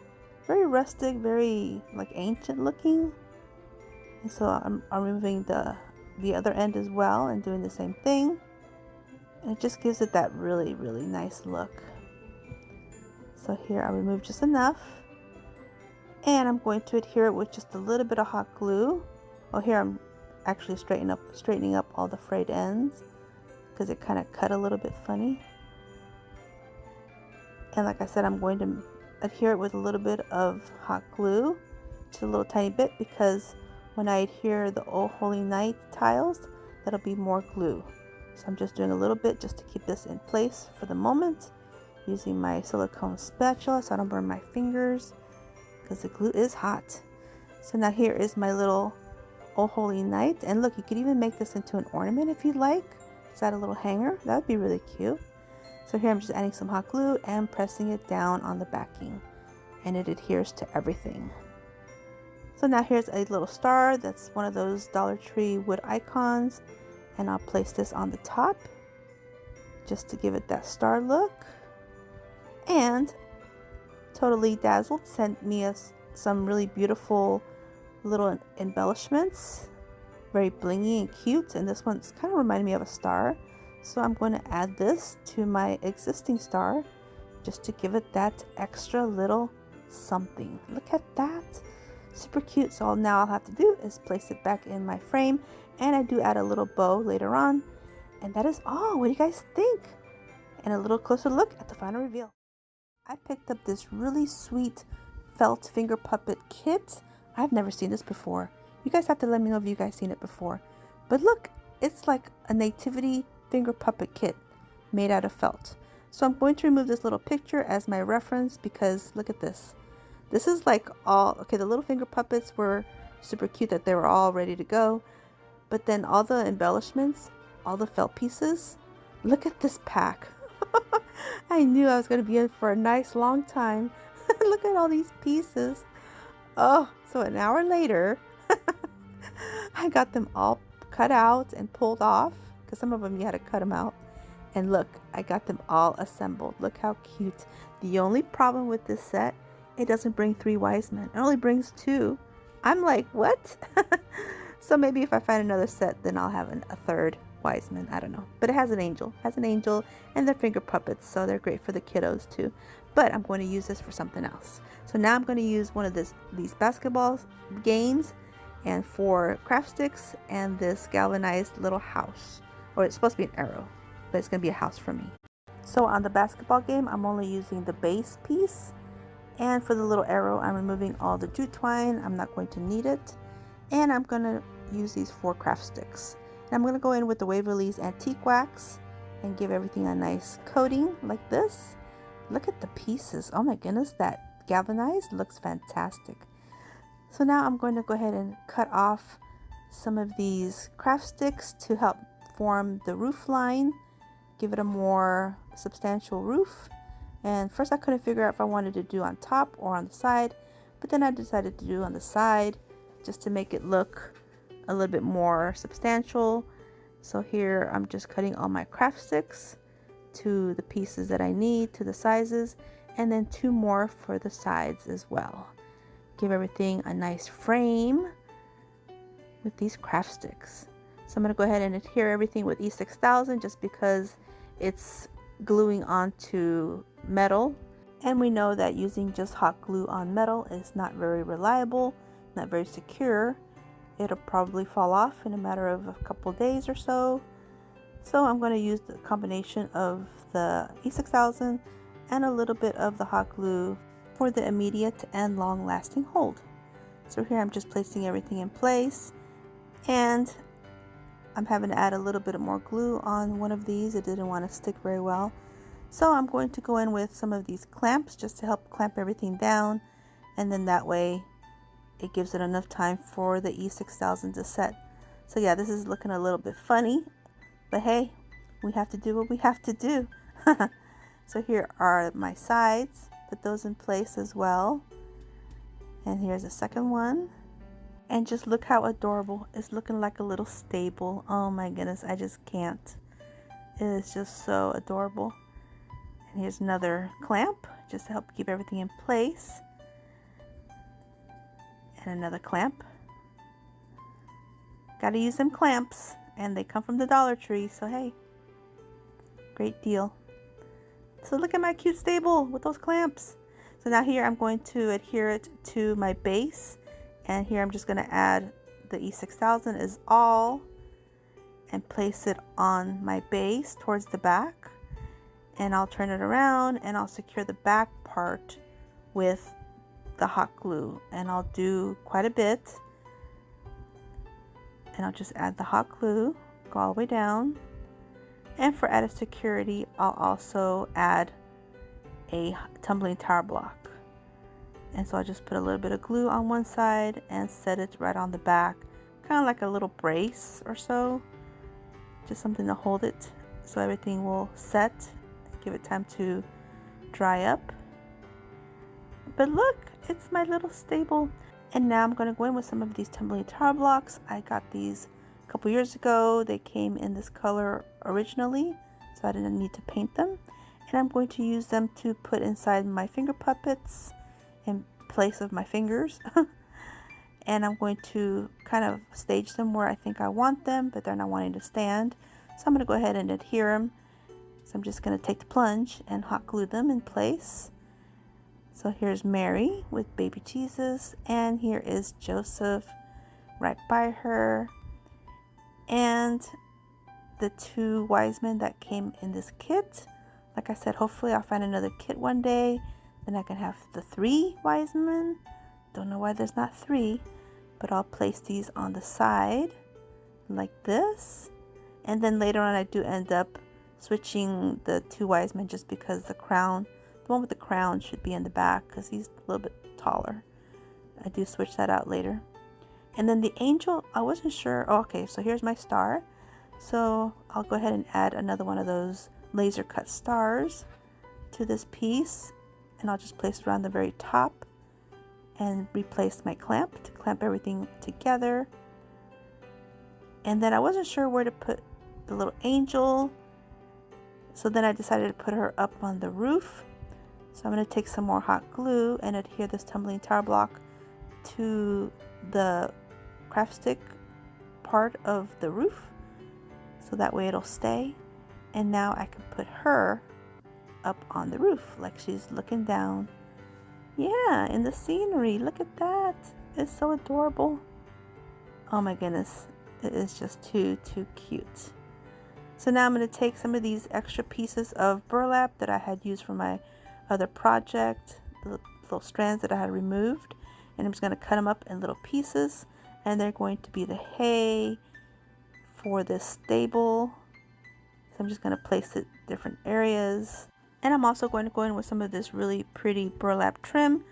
[SPEAKER 1] very rustic, very like ancient looking. And so I'm removing the other end as well and doing the same thing. And it just gives it that really, really nice look. So here I remove just enough. And I'm going to adhere it with just a little bit of hot glue. Well, here I'm actually straightening up all the frayed ends because it kind of cut a little bit funny. And like I said, I'm going to adhere it with a little bit of hot glue, just a little tiny bit, because when I adhere the "Oh Holy Night" tiles, that'll be more glue. So I'm just doing a little bit just to keep this in place for the moment, using my silicone spatula so I don't burn my fingers, because the glue is hot. So now here is my little "Oh Holy Night," and look, you could even make this into an ornament if you'd like. Just add a little hanger, that would be really cute. So here I'm just adding some hot glue and pressing it down on the backing, and it adheres to everything. So now here's a little star that's one of those Dollar Tree wood icons, and I'll place this on the top just to give it that star look. And Totally Dazzled sent me some really beautiful little embellishments, very blingy and cute, and this one's kind of reminding me of a star. So I'm going to add this to my existing star just to give it that extra little something. Look at that, super cute. So now I'll have to do is place it back in my frame, and I do add a little bow later on, and that is all. What do you guys think? And a little closer look at the final reveal. I picked up this really sweet felt finger puppet kit. I've never seen this before. You guys have to let me know if you guys seen it before. But look, it's like a nativity finger puppet kit made out of felt. So I'm going to remove this little picture as my reference, because look at this. This is like all, okay, the little finger puppets were super cute that they were all ready to go. But then all the embellishments, all the felt pieces, look at this pack. I knew I was going to be in for a nice long time. Look at all these pieces. Oh, so an hour later, I got them all cut out and pulled off, because some of them you had to cut them out. And look, I got them all assembled. Look how cute. The only problem with this set, it doesn't bring 3 wise men. It only brings 2. I'm like, what? So maybe if I find another set, then I'll have a third Wiseman. I don't know. But it has an angel. And they're finger puppets, so they're great for the kiddos too. But I'm going to use this for something else. So now I'm going to use one of these basketball games and 4 craft sticks and this galvanized little house. Or it's supposed to be an arrow, but it's going to be a house for me. So on the basketball game, I'm only using the base piece. And for the little arrow, I'm removing all the jute twine. I'm not going to need it. And I'm going to use these 4 craft sticks. And I'm going to go in with the Waverly's Antique Wax and give everything a nice coating like this. Look at the pieces. Oh my goodness, that galvanized looks fantastic. So now I'm going to go ahead and cut off some of these craft sticks to help form the roof line, give it a more substantial roof. And first I couldn't figure out if I wanted to do on top or on the side, but then I decided to do on the side just to make it look a little bit more substantial. So here I'm just cutting all my craft sticks to the pieces that I need, to the sizes, and then 2 more for the sides as well. Give everything a nice frame with these craft sticks. So I'm going to go ahead and adhere everything with E6000 just because it's gluing onto metal, and we know that using just hot glue on metal is not very reliable, not very secure. It'll probably fall off in a matter of a couple days or so. So I'm going to use the combination of the E6000 and a little bit of the hot glue for the immediate and long-lasting hold. So here I'm just placing everything in place, and I'm having to add a little bit more glue on one of these. It didn't want to stick very well. So I'm going to go in with some of these clamps just to help clamp everything down, and then that way it gives it enough time for the E6000 to set. So yeah, this is looking a little bit funny, but hey, we have to do what we have to do. So here are my sides. Put those in place as well. And here's the second one. And just look how adorable. It's looking like a little stable. Oh my goodness, I just can't. It is just so adorable. And here's another clamp just to help keep everything in place. And another clamp. Gotta use them clamps, and they come from the Dollar Tree, so hey, great deal. So look at my cute stable with those clamps. So now here I'm going to adhere it to my base, and here I'm just going to add the E6000 as all and place it on my base towards the back, and I'll turn it around and I'll secure the back part with the hot glue, and I'll do quite a bit, and I'll just add the hot glue, go all the way down. And for added security, I'll also add a tumbling tower block. And so I'll just put a little bit of glue on one side and set it right on the back, kind of like a little brace or so, just something to hold it so everything will set, give it time to dry up. But look, it's my little stable. And now I'm going to go in with some of these tumbling tower blocks. I got these a couple years ago. They came in this color originally, so I didn't need to paint them. And I'm going to use them to put inside my finger puppets in place of my fingers. And I'm going to kind of stage them where I think I want them, but they're not wanting to stand. So I'm going to go ahead and adhere them. So I'm just going to take the plunge and hot glue them in place. So here's Mary with baby Jesus, and here is Joseph right by her, and the 2 wise men that came in this kit. Like I said, hopefully I'll find another kit one day, then I can have the 3 wise men. Don't know why there's not 3, but I'll place these on the side like this, and then later on I do end up switching the 2 wise men just because the crown, the one with the crown, should be in the back because he's a little bit taller. I do switch that out later. And then the angel, I wasn't sure. Oh, okay, so here's my star. So I'll go ahead and add another one of those laser cut stars to this piece, and I'll just place it around the very top and replace my clamp to clamp everything together. And then I wasn't sure where to put the little angel, so then I decided to put her up on the roof. So I'm going to take some more hot glue and adhere this tumbling tower block to the craft stick part of the roof, so that way it'll stay. And now I can put her up on the roof like she's looking down. Yeah, in the scenery. Look at that. It's so adorable. Oh my goodness, it is just too cute. So now I'm going to take some of these extra pieces of burlap that I had used for my other project, the little strands that I had removed, and I'm just going to cut them up in little pieces, and they're going to be the hay for this stable. So I'm just going to place it different areas, and I'm also going to go in with some of this really pretty burlap trim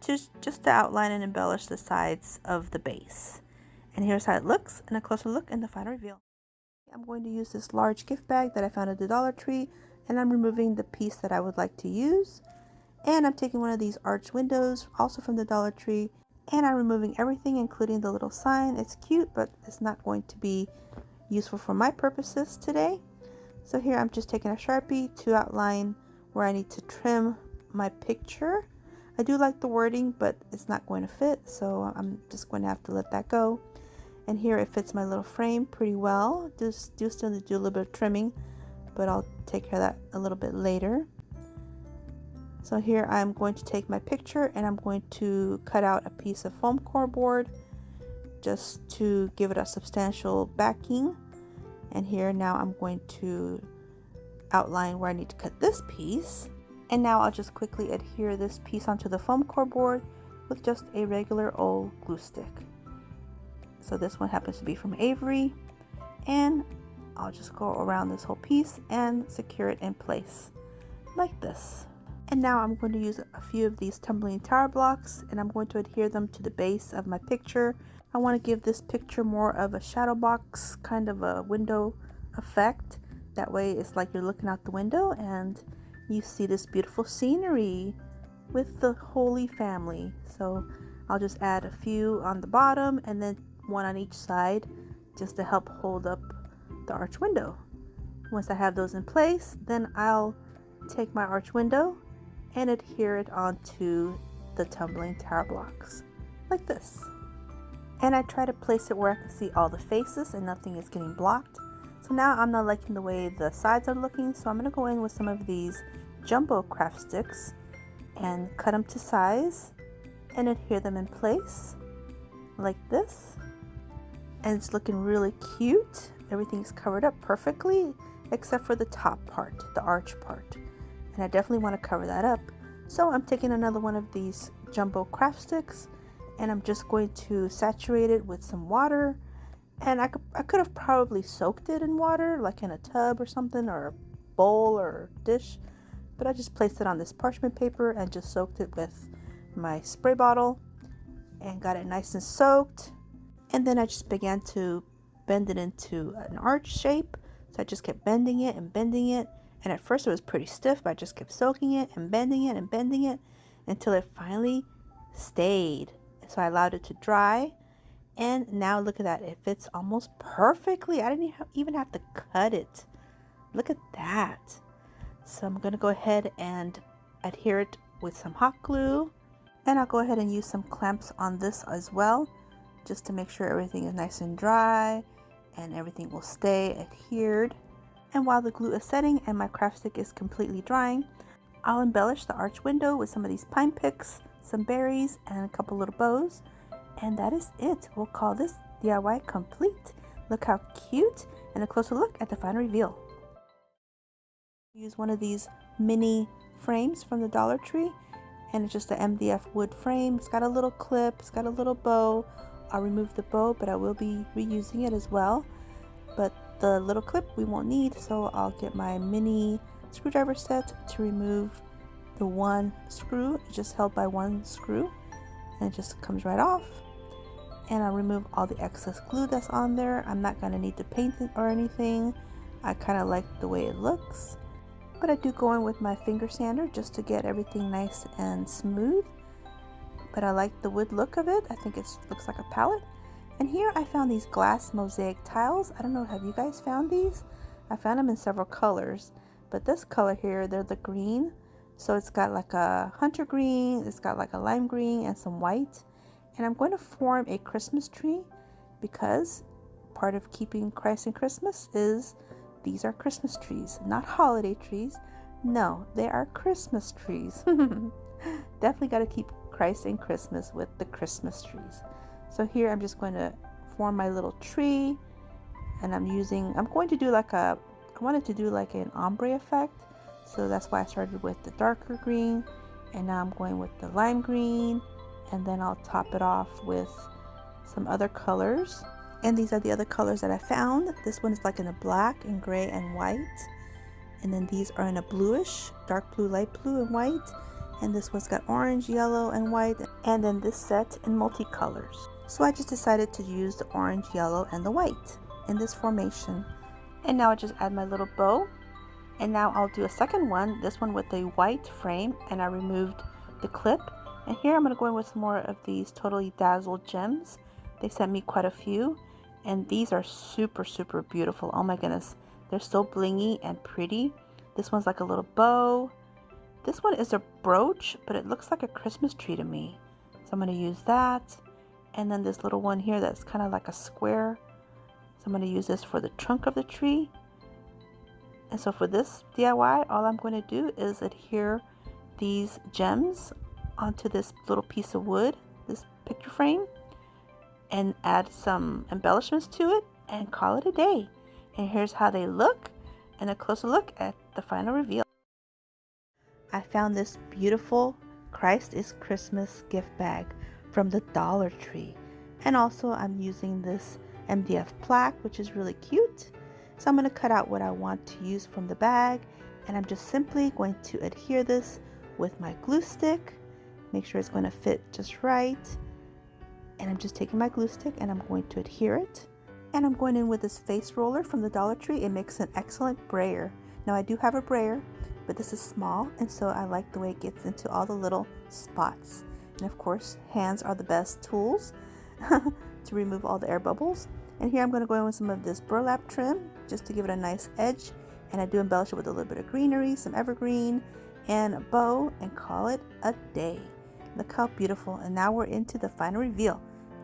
[SPEAKER 1] just to outline and embellish the sides of the base. And here's how it looks, and a closer look in the final reveal. I'm going to use this large gift bag that I found at the Dollar Tree, and I'm removing the piece that I would like to use. And I'm taking one of these arch windows, also from the Dollar Tree, and I'm removing everything, including the little sign. It's cute, but it's not going to be useful for my purposes today. So here I'm just taking a Sharpie to outline where I need to trim my picture. I do like the wording, but it's not going to fit, so I'm just going to have to let that go. And here it fits my little frame pretty well. Do still need to do a little bit of trimming, but I'll take care of that a little bit later. So here I'm going to take my picture and I'm going to cut out a piece of foam core board just to give it a substantial backing. And here now I'm going to outline where I need to cut this piece. And now I'll just quickly adhere this piece onto the foam core board with just a regular old glue stick. So this one happens to be from Avery, and I'll just go around this whole piece and secure it in place like this. And now I'm going to use a few of these tumbling tower blocks, and I'm going to adhere them to the base of my picture. I want to give this picture more of a shadow box, kind of a window effect. That way it's like you're looking out the window and you see this beautiful scenery with the Holy Family. So I'll just add a few on the bottom and then one on each side just to help hold up the arch window. Once I have those in place, then I'll take my arch window and adhere it onto the tumbling tower blocks like this. And I try to place it where I can see all the faces and nothing is getting blocked. So now I'm not liking the way the sides are looking, so I'm going to go in with some of these jumbo craft sticks and cut them to size and adhere them in place like this. And it's looking really cute. Everything's covered up perfectly except for the top part, the arch part. And I definitely want to cover that up. So I'm taking another one of these jumbo craft sticks and I'm just going to saturate it with some water. And I could have probably soaked it in water, like in a tub or something, or a bowl or dish. But I just placed it on this parchment paper and just soaked it with my spray bottle and got it nice and soaked. And then I just began to bend it into an arch shape. So I just kept bending it and bending it. And at first it was pretty stiff, but I just kept soaking it and bending it and bending it until it finally stayed. So I allowed it to dry. And now look at that. It fits almost perfectly. I didn't even have to cut it. Look at that. So I'm going to go ahead and adhere it with some hot glue. And I'll go ahead and use some clamps on this as well, just to make sure everything is nice and dry and everything will stay adhered. And while the glue is setting and my craft stick is completely drying, I'll embellish the arch window with some of these pine picks, some berries, and a couple little bows. And that is it. We'll call this DIY complete. Look how cute, and a closer look at the final reveal. Use one of these mini frames from the Dollar Tree, and it's just an MDF wood frame. It's got a little clip, it's got a little bow. I'll remove the bow, but I will be reusing it as well. But the little clip we won't need, so I'll get my mini screwdriver set to remove the one screw. It's just held by one screw and it just comes right off. And I'll remove all the excess glue that's on there. I'm not going to need to paint it or anything. I kind of like the way it looks, but I do go in with my finger sander just to get everything nice and smooth. But I like the wood look of it. I think it looks like a palette. And here I found these glass mosaic tiles. I don't know, have you guys found these? I found them in several colors, but this color here, they're the green. So it's got like a hunter green, it's got like a lime green and some white. And I'm going to form a Christmas tree because part of keeping Christ in Christmas is these are Christmas trees, not holiday trees. No, they are Christmas trees. Definitely got to keep Christ in Christmas with the Christmas trees. So here I'm just going to form my little tree, and I'm going to do I wanted to do like an ombre effect. So that's why I started with the darker green, and now I'm going with the lime green, and then I'll top it off with some other colors. And these are the other colors that I found. This one is like in a black and gray and white. And then these are in a bluish, dark blue, light blue, and white. And this one's got orange, yellow, and white. And then this set in multicolors. So I just decided to use the orange, yellow, and the white in this formation. And now I just add my little bow. And now I'll do a second one, this one with a white frame, and I removed the clip. And here I'm going to go in with some more of these totally dazzled gems. They sent me quite a few, and these are super, super beautiful. Oh my goodness, they're so blingy and pretty. This one's like a little bow. This one is a brooch, but it looks like a Christmas tree to me. So I'm going to use that. And then this little one here that's kind of like a square. So I'm going to use this for the trunk of the tree. And so for this DIY, all I'm going to do is adhere these gems onto this little piece of wood, this picture frame, and add some embellishments to it and call it a day. And here's how they look, and a closer look at the final reveal. I found this beautiful Christ is Christmas gift bag from the Dollar Tree. And also I'm using this MDF plaque, which is really cute. So I'm going to cut out what I want to use from the bag, and I'm just simply going to adhere this with my glue stick. Make sure it's going to fit just right. And I'm just taking my glue stick and I'm going to adhere it. And I'm going in with this face roller from the Dollar Tree. It makes an excellent brayer. Now I do have a brayer, but this is small, and so I like the way it gets into all the little spots. And of course, hands are the best tools to remove all the air bubbles. And here I'm going to go in with some of this burlap trim just to give it a nice edge. And I do embellish it with a little bit of greenery, some evergreen, and a bow, and call it a day. Look how beautiful. And now we're into the final reveal.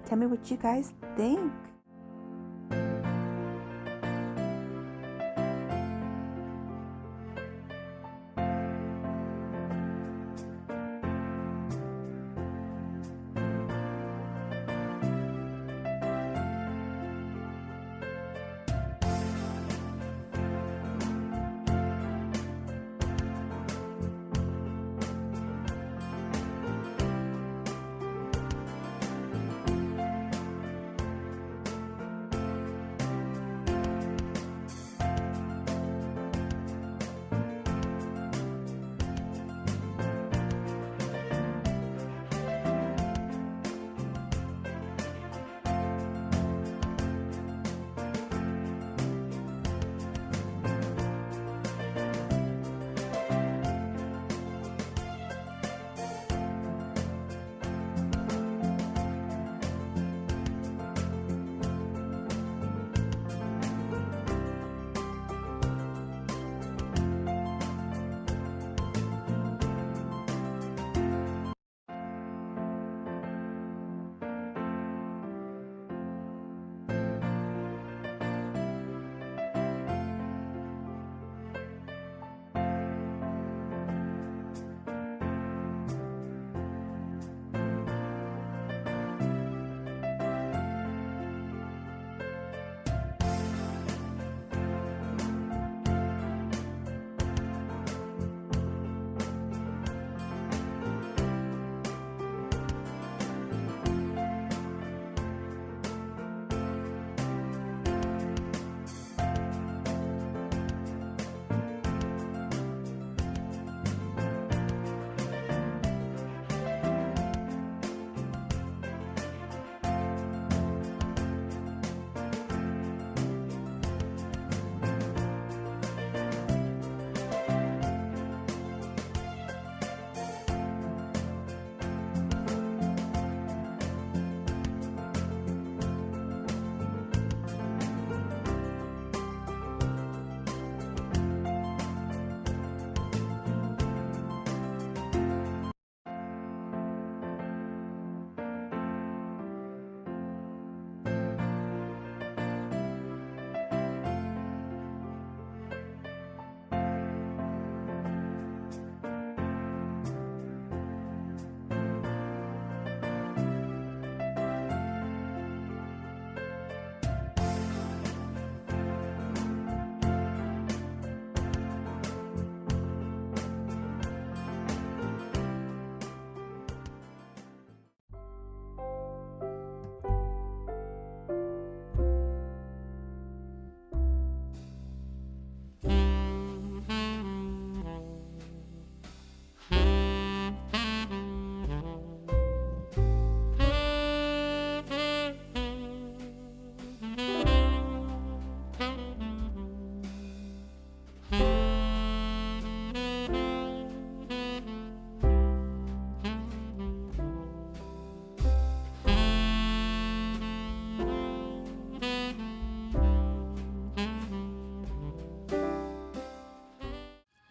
[SPEAKER 1] Tell me what you guys think.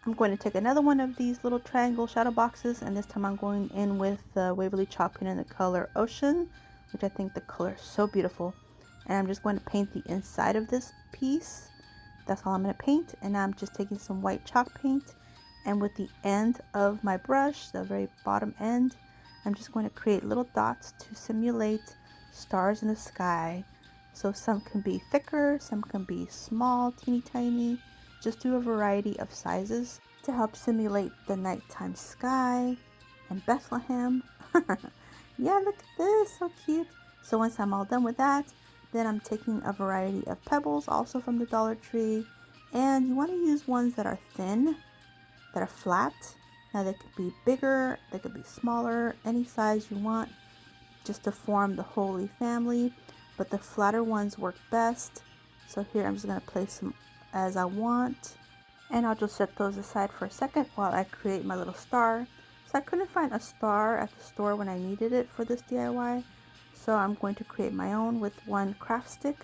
[SPEAKER 1] I'm going to take another one of these little triangle shadow boxes, and this time I'm going in with the Waverly chalk paint in the color Ocean, which I think the color is so beautiful. And I'm just going to paint the inside of this piece. That's all I'm going to paint. And now I'm just taking some white chalk paint, and with the end of my brush, the very bottom end, I'm just going to create little dots to simulate stars in the sky. So some can be thicker, some can be small, teeny tiny. Just do a variety of sizes to help simulate the nighttime sky and Bethlehem. Yeah, look at this, so cute. So once I'm all done with that, then I'm taking a variety of pebbles, also from the Dollar Tree. And you want to use ones that are thin, that are flat. Now they could be bigger, they could be smaller, any size you want, just to form the Holy Family. But the flatter ones work best. So here I'm just going to place them as I want, and I'll just set those aside for a second while I create my little star. So I couldn't find a star at the store when I needed it for this DIY, so I'm going to create my own with one craft stick,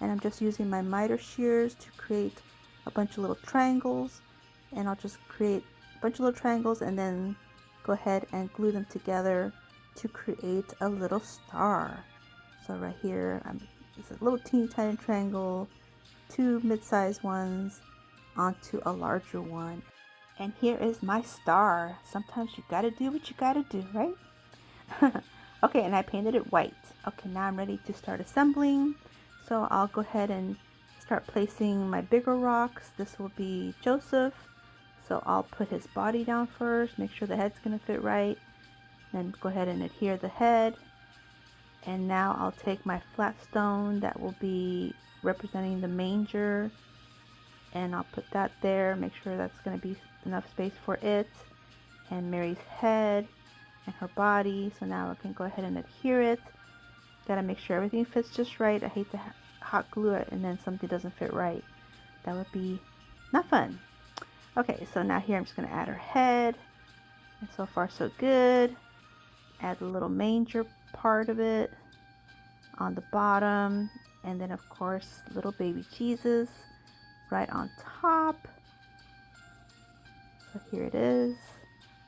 [SPEAKER 1] and I'm just using my miter shears to create a bunch of little triangles. And I'll just create a bunch of little triangles and then go ahead and glue them together to create a little star. So right here, it's a little teeny tiny triangle, two mid-sized ones onto a larger one, and here is my star. Sometimes you gotta do what you gotta do, right? Okay, and I painted it white. Okay, now I'm ready to start assembling. So I'll go ahead and start placing my bigger rocks. This will be Joseph, so I'll put his body down first, make sure the head's gonna fit right, then go ahead and adhere the head. And now I'll take my flat stone that will be representing the manger, and I'll put that there, make sure that's going to be enough space for it, and Mary's head and her body. So now I can go ahead and adhere it. Gotta make sure everything fits just right. I hate to hot glue it and then something doesn't fit right. That would be not fun. Okay, so now here I'm just going to add her head, and so far so good. Add the little manger part of it on the bottom, and then of course little baby Jesus right on top. So here it is,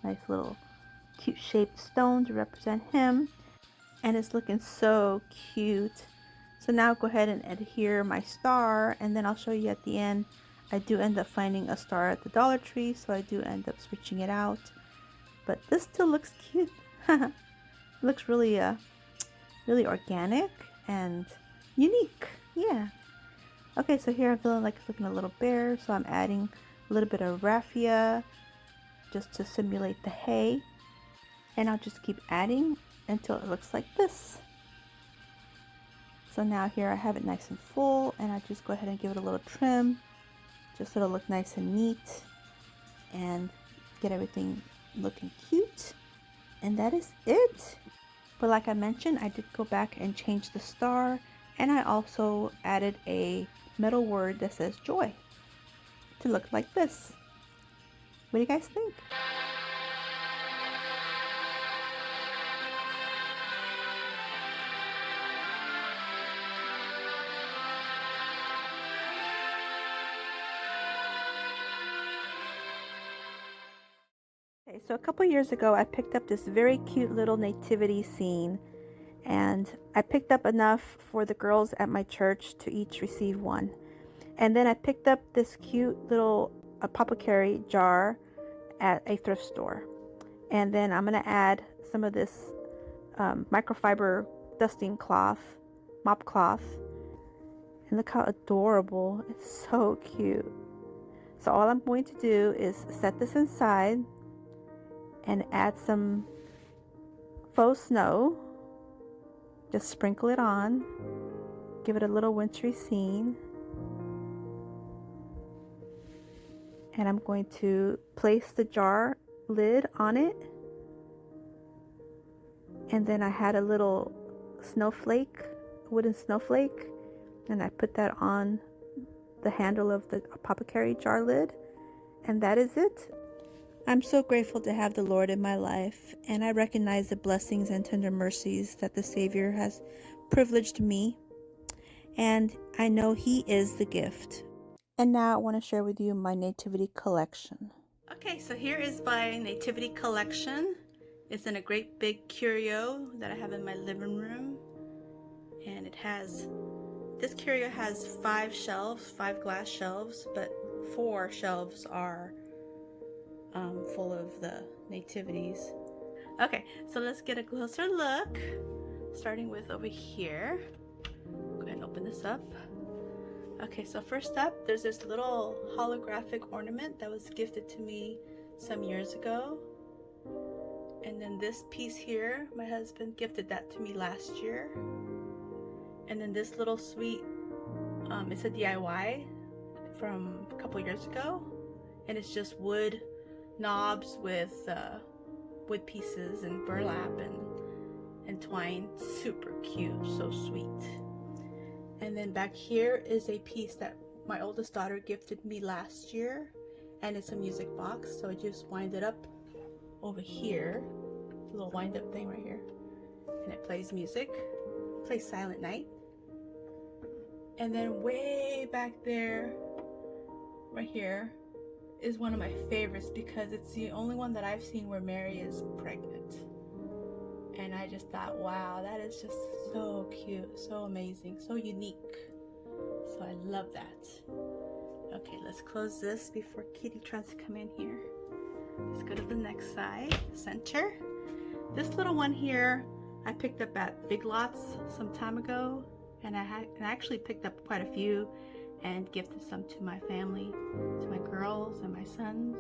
[SPEAKER 1] nice little cute shaped stone to represent him, and it's looking so cute. So now go ahead and adhere my star, and then I'll show you at the end. I do end up finding a star at the Dollar Tree, so I do end up switching it out, but this still looks cute. It looks really really organic and unique. Yeah. Okay, so here I'm feeling like it's looking a little bare, so I'm adding a little bit of raffia just to simulate the hay, and I'll just keep adding until it looks like this. So now here I have it nice and full, and I just go ahead and give it a little trim just so it'll look nice and neat and get everything looking cute. And that is it. But like I mentioned, I did go back and change the star, and I also added a metal word that says joy to look like this. What do you guys think? Okay, so a couple years ago I picked up this very cute little nativity scene, and I picked up enough for the girls at my church to each receive one. And then I picked up this cute little apothecary jar at a thrift store. And then I'm going to add some of this microfiber dusting cloth, mop cloth. And look how adorable. It's so cute. So all I'm going to do is set this inside and add some faux snow. Just sprinkle it on. Give it a little wintry scene. And I'm going to place the jar lid on it. And then I had a little snowflake, wooden snowflake, and I put that on the handle of the apothecary jar lid. And that is it. I'm so grateful to have the Lord in my life, and I recognize the blessings and tender mercies that the Savior has privileged me, and I know He is the gift. And now I want to share with you my nativity collection. Okay, so here is my nativity collection. It's in a great big curio that I have in my living room. And it has, this curio has 5 shelves, 5 glass shelves, but 4 shelves are full of the nativities. Okay, so let's get a closer look, starting with over here. Go ahead and open this up. Okay, so first up, there's this little holographic ornament that was gifted to me some years ago. And then this piece here, my husband gifted that to me last year. And then this little sweet, it's a DIY from a couple years ago. And it's just wood knobs with wood pieces and burlap and twine. Super cute, so sweet. And then back here is a piece that my oldest daughter gifted me last year, and it's a music box, so I just wind it up over here, a little wind up thing right here, and it plays music, plays Silent Night. And then way back there, right here, is one of my favorites because it's the only one that I've seen where Mary is pregnant. And I just thought, wow, that is just so cute, so amazing, so unique. So I love that. Okay, let's close this before Kitty tries to come in here. Let's go to the next side, center. This little one here, I picked up at Big Lots some time ago, and I actually picked up quite a few and gifted some to my family, to my girls and my sons.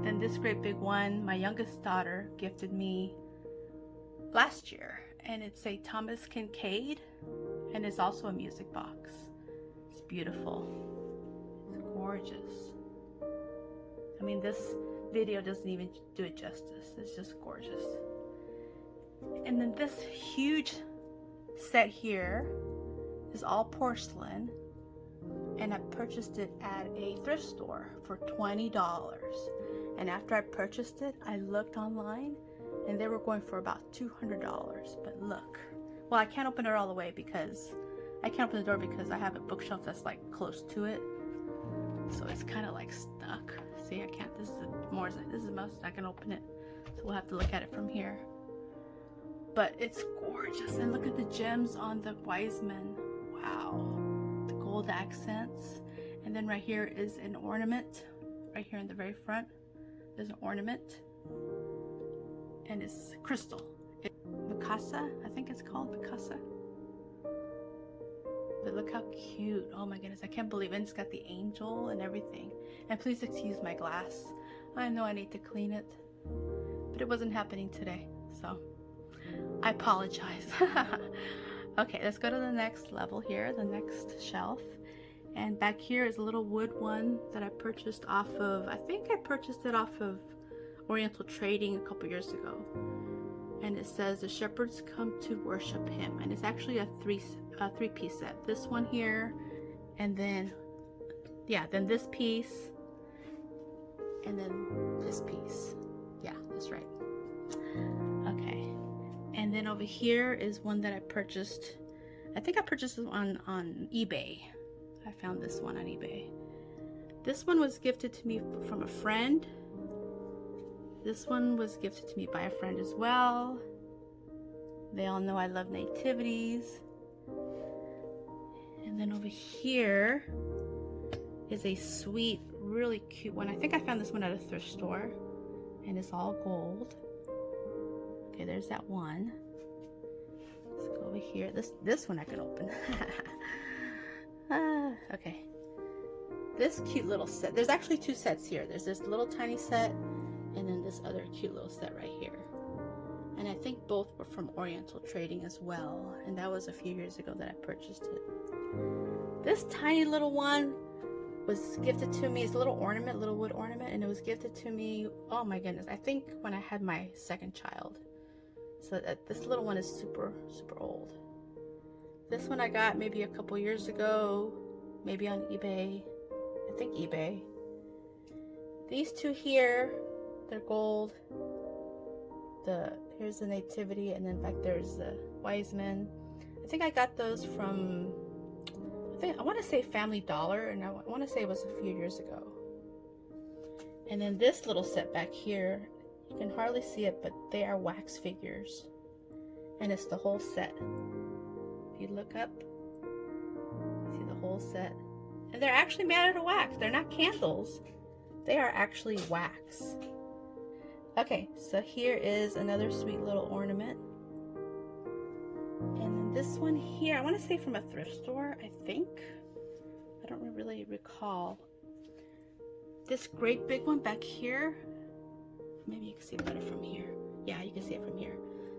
[SPEAKER 1] Then this great big one, my youngest daughter gifted me last year, and it's a Thomas Kincaid, and it's also a music box. It's beautiful. It's gorgeous. I mean, this video doesn't even do it justice. It's just gorgeous. And then this huge set here is all porcelain, and I purchased it at a thrift store for $20. And after I purchased it, I looked online and they were going for about $200. But look, well, I can't open it all the way because I can't open the door because I have a bookshelf that's like close to it, so it's kind of like stuck. See, I can't. This is the most I can open it, so we'll have to look at it from here. But it's gorgeous, and look at the gems on the wise men. Wow, the gold accents. And then right here is an ornament. Right here in the very front, there's an ornament, and it's crystal. Mikasa, I think it's called Mikasa. But look how cute. Oh my goodness, I can't believe it. It's got the angel and everything. And please excuse my glass. I know I need to clean it, but it wasn't happening today, so I apologize. Okay, let's go to the next level here, the next shelf. And back here is a little wood one that I purchased off of, I think I purchased it off of Oriental Trading a couple years ago. And it says, the shepherds come to worship him. And it's actually a three-piece set. This one here, and then, yeah, then this piece, and then this piece. Yeah, that's right. Okay. And then over here is one that I purchased. I think I purchased this one on eBay. I found this one on eBay. This one was gifted to me from a friend. This one was gifted to me by a friend as well. They all know I love nativities. And then over here is a sweet, really cute one. I think I found this one at a thrift store, and it's all gold. Okay, there's that one. Let's go over here. This one I can open. Okay. This cute little set. There's actually 2 sets here. There's this little tiny set, and then this other cute little set right here. And I think both were from Oriental Trading as well. And that was a few years ago that I purchased it. This tiny little one was gifted to me. It's a little ornament, little wood ornament, and it was gifted to me, oh my goodness, I think when I had my second child. So this little one is super, super old. This one I got maybe a couple years ago, maybe on eBay. I think eBay. These 2 here, they're gold. Here's the nativity, and then back there's the wise men. I think I got those from, I want to say Family Dollar, and I want to say it was a few years ago. And then this little set back here, you can hardly see it, but they are wax figures. And it's the whole set. If you look up, you see the whole set. And they're actually made out of wax. They're not candles. They are actually wax. Okay, so here is another sweet little ornament. And then this one here, I want to say from a thrift store, I think. I don't really recall. This great big one back here, maybe you can see it better from here. Yeah, you can see it from here.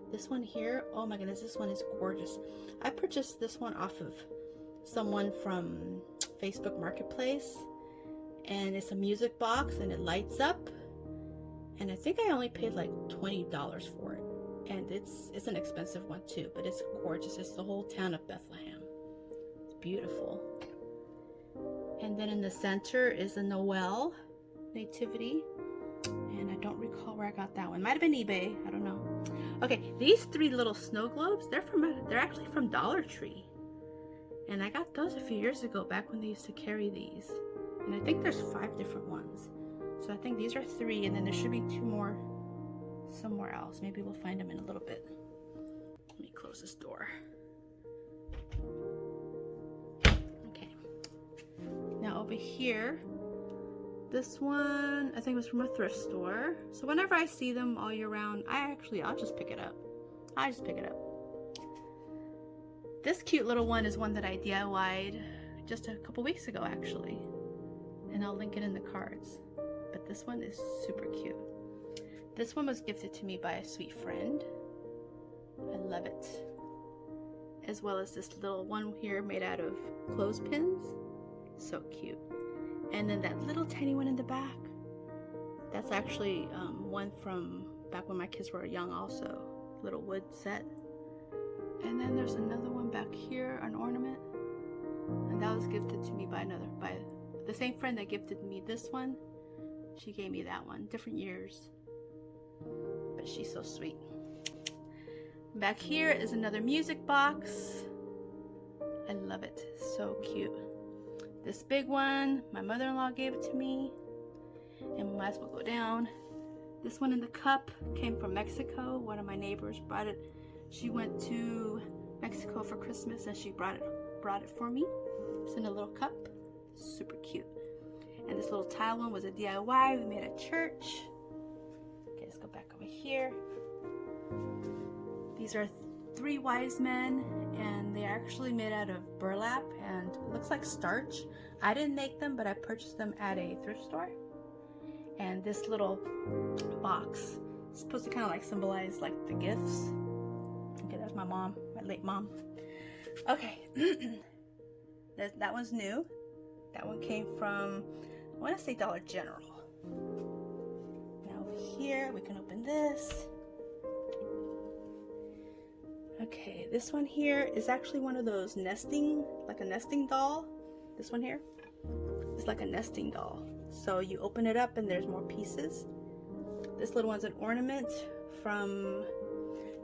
[SPEAKER 1] This one here, oh my goodness, this one is gorgeous. I purchased this one off of someone from Facebook Marketplace, and it's a music box and it lights up, and I think I only paid like $20 for it, and it's an expensive one too, but it's gorgeous. It's the whole town of Bethlehem. It's beautiful. And then in the center is a Noel nativity, and I don't recall where I got that one. Might have been eBay, I don't know. Okay, these three little snow globes, they're actually from Dollar Tree, and I got those a few years ago, back when they used to carry these. And I think there's 5 different ones, so I think these are 3, and then there should be 2 more somewhere else. Maybe we'll find them in a little bit. Let me close this door. Now over here, this one, I think was from a thrift store. So whenever I see them all year round, I'll just pick it up. I just pick it up. This cute little one is one that I DIY'd just a couple weeks ago, actually. And I'll link it in the cards. But this one is super cute. This one was gifted to me by a sweet friend. I love it. As well as this little one here made out of clothespins. So cute. And then that little tiny one in the back, that's actually one from back when my kids were young also. Little wood set. And then there's another one back here, an ornament, and that was gifted to me by the same friend that gifted me this one. She gave me that one, different years, but she's so sweet. Back here is another music box. I love it, so cute. This big one, my mother-in-law gave it to me, and we might as well go down. This one in the cup came from Mexico. One of my neighbors brought it. She went to Mexico for Christmas and she brought it for me. It's in a little cup, super cute. And this little tile one was a DIY we made at church. Okay, let's go back over here. These are 3 wise men, and they're actually made out of burlap and it looks like starch. I didn't make them, but I purchased them at a thrift store. And this little box is supposed to kind of like symbolize like the gifts. Okay, that's my mom, my late mom. Okay, that one's new. That one came from, I want to say Dollar General. Now over here, we can open this. Okay, this one here is actually one of those nesting, like a nesting doll. This one here is like a nesting doll. So you open it up and there's more pieces. This little one's an ornament from,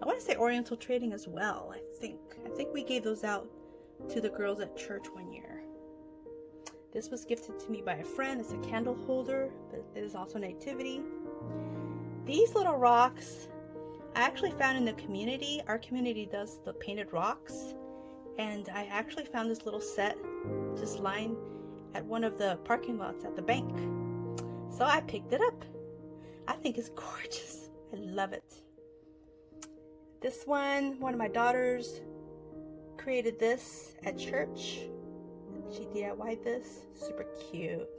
[SPEAKER 1] I want to say Oriental Trading as well, I think. I think we gave those out to the girls at church one year. This was gifted to me by a friend. It's a candle holder, but it is also nativity. These little rocks, I actually found in the community. Our community does the painted rocks, and I actually found this little set just lying at one of the parking lots at the bank. So I picked it up. I think it's gorgeous. I love it. This one of my daughters created this at church. She DIY'd this. Super cute.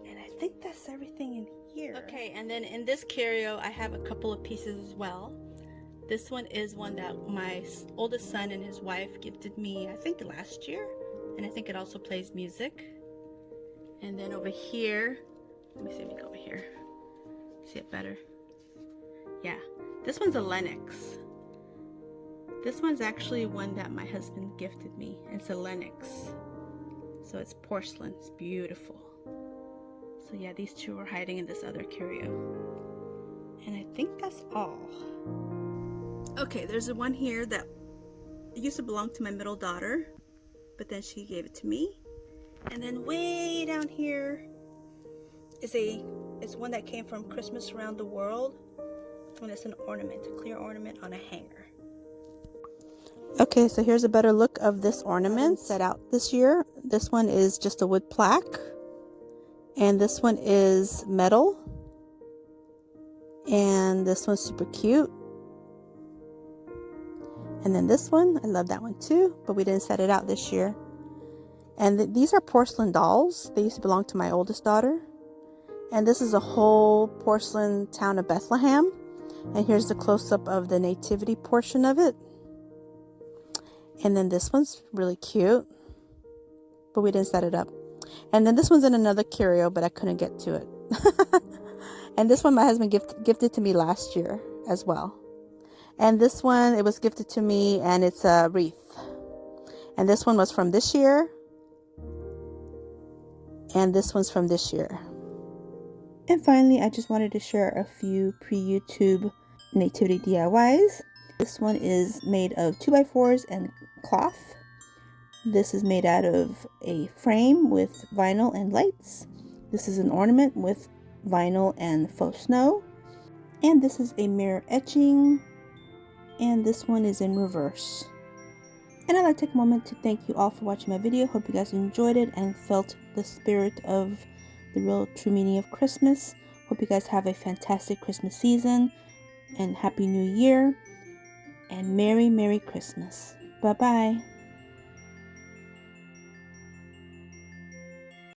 [SPEAKER 1] And I think that's everything in here. Okay, and then in this curio, I have a couple of pieces as well. This one is one that my oldest son and his wife gifted me, I think last year. And I think it also plays music. And then over here, let me see if we go over here. See it better? Yeah, this one's a Lennox. This one's actually one that my husband gifted me. It's a Lennox. So it's porcelain, it's beautiful. So yeah, these two are hiding in this other curio. And I think that's all. Okay, there's one here that used to belong to my middle daughter, but then she gave it to me. And then way down here is a It's one that came from Christmas Around the World, and it's an ornament, a clear ornament on a hanger. Okay, so here's a better look of this ornament set out this year. This one is just a wood plaque, and this one is metal, and this one's super cute. And then this one, I love that one too, but we didn't set it out this year. And these are porcelain dolls. They used to belong to my oldest daughter. And this is a whole porcelain town of Bethlehem. And here's the close-up of the nativity portion of it. And then this one's really cute, but we didn't set it up. And then this one's in another curio, but I couldn't get to it. And this one my husband gifted to me last year as well. And this one, it was gifted to me, and it's a wreath. And this one was from this year. And this one's from this year. And finally, I just wanted to share a few pre-YouTube nativity DIYs. This one is made of 2x4s and cloth. This is made out of a frame with vinyl and lights. This is an ornament with vinyl and faux snow. And this is a mirror etching. And this one is in reverse. And I'd like to take a moment to thank you all for watching my video. Hope you guys enjoyed it and felt the spirit of the real true meaning of Christmas. Hope you guys have a fantastic Christmas season and Happy New Year and Merry Christmas. Bye bye.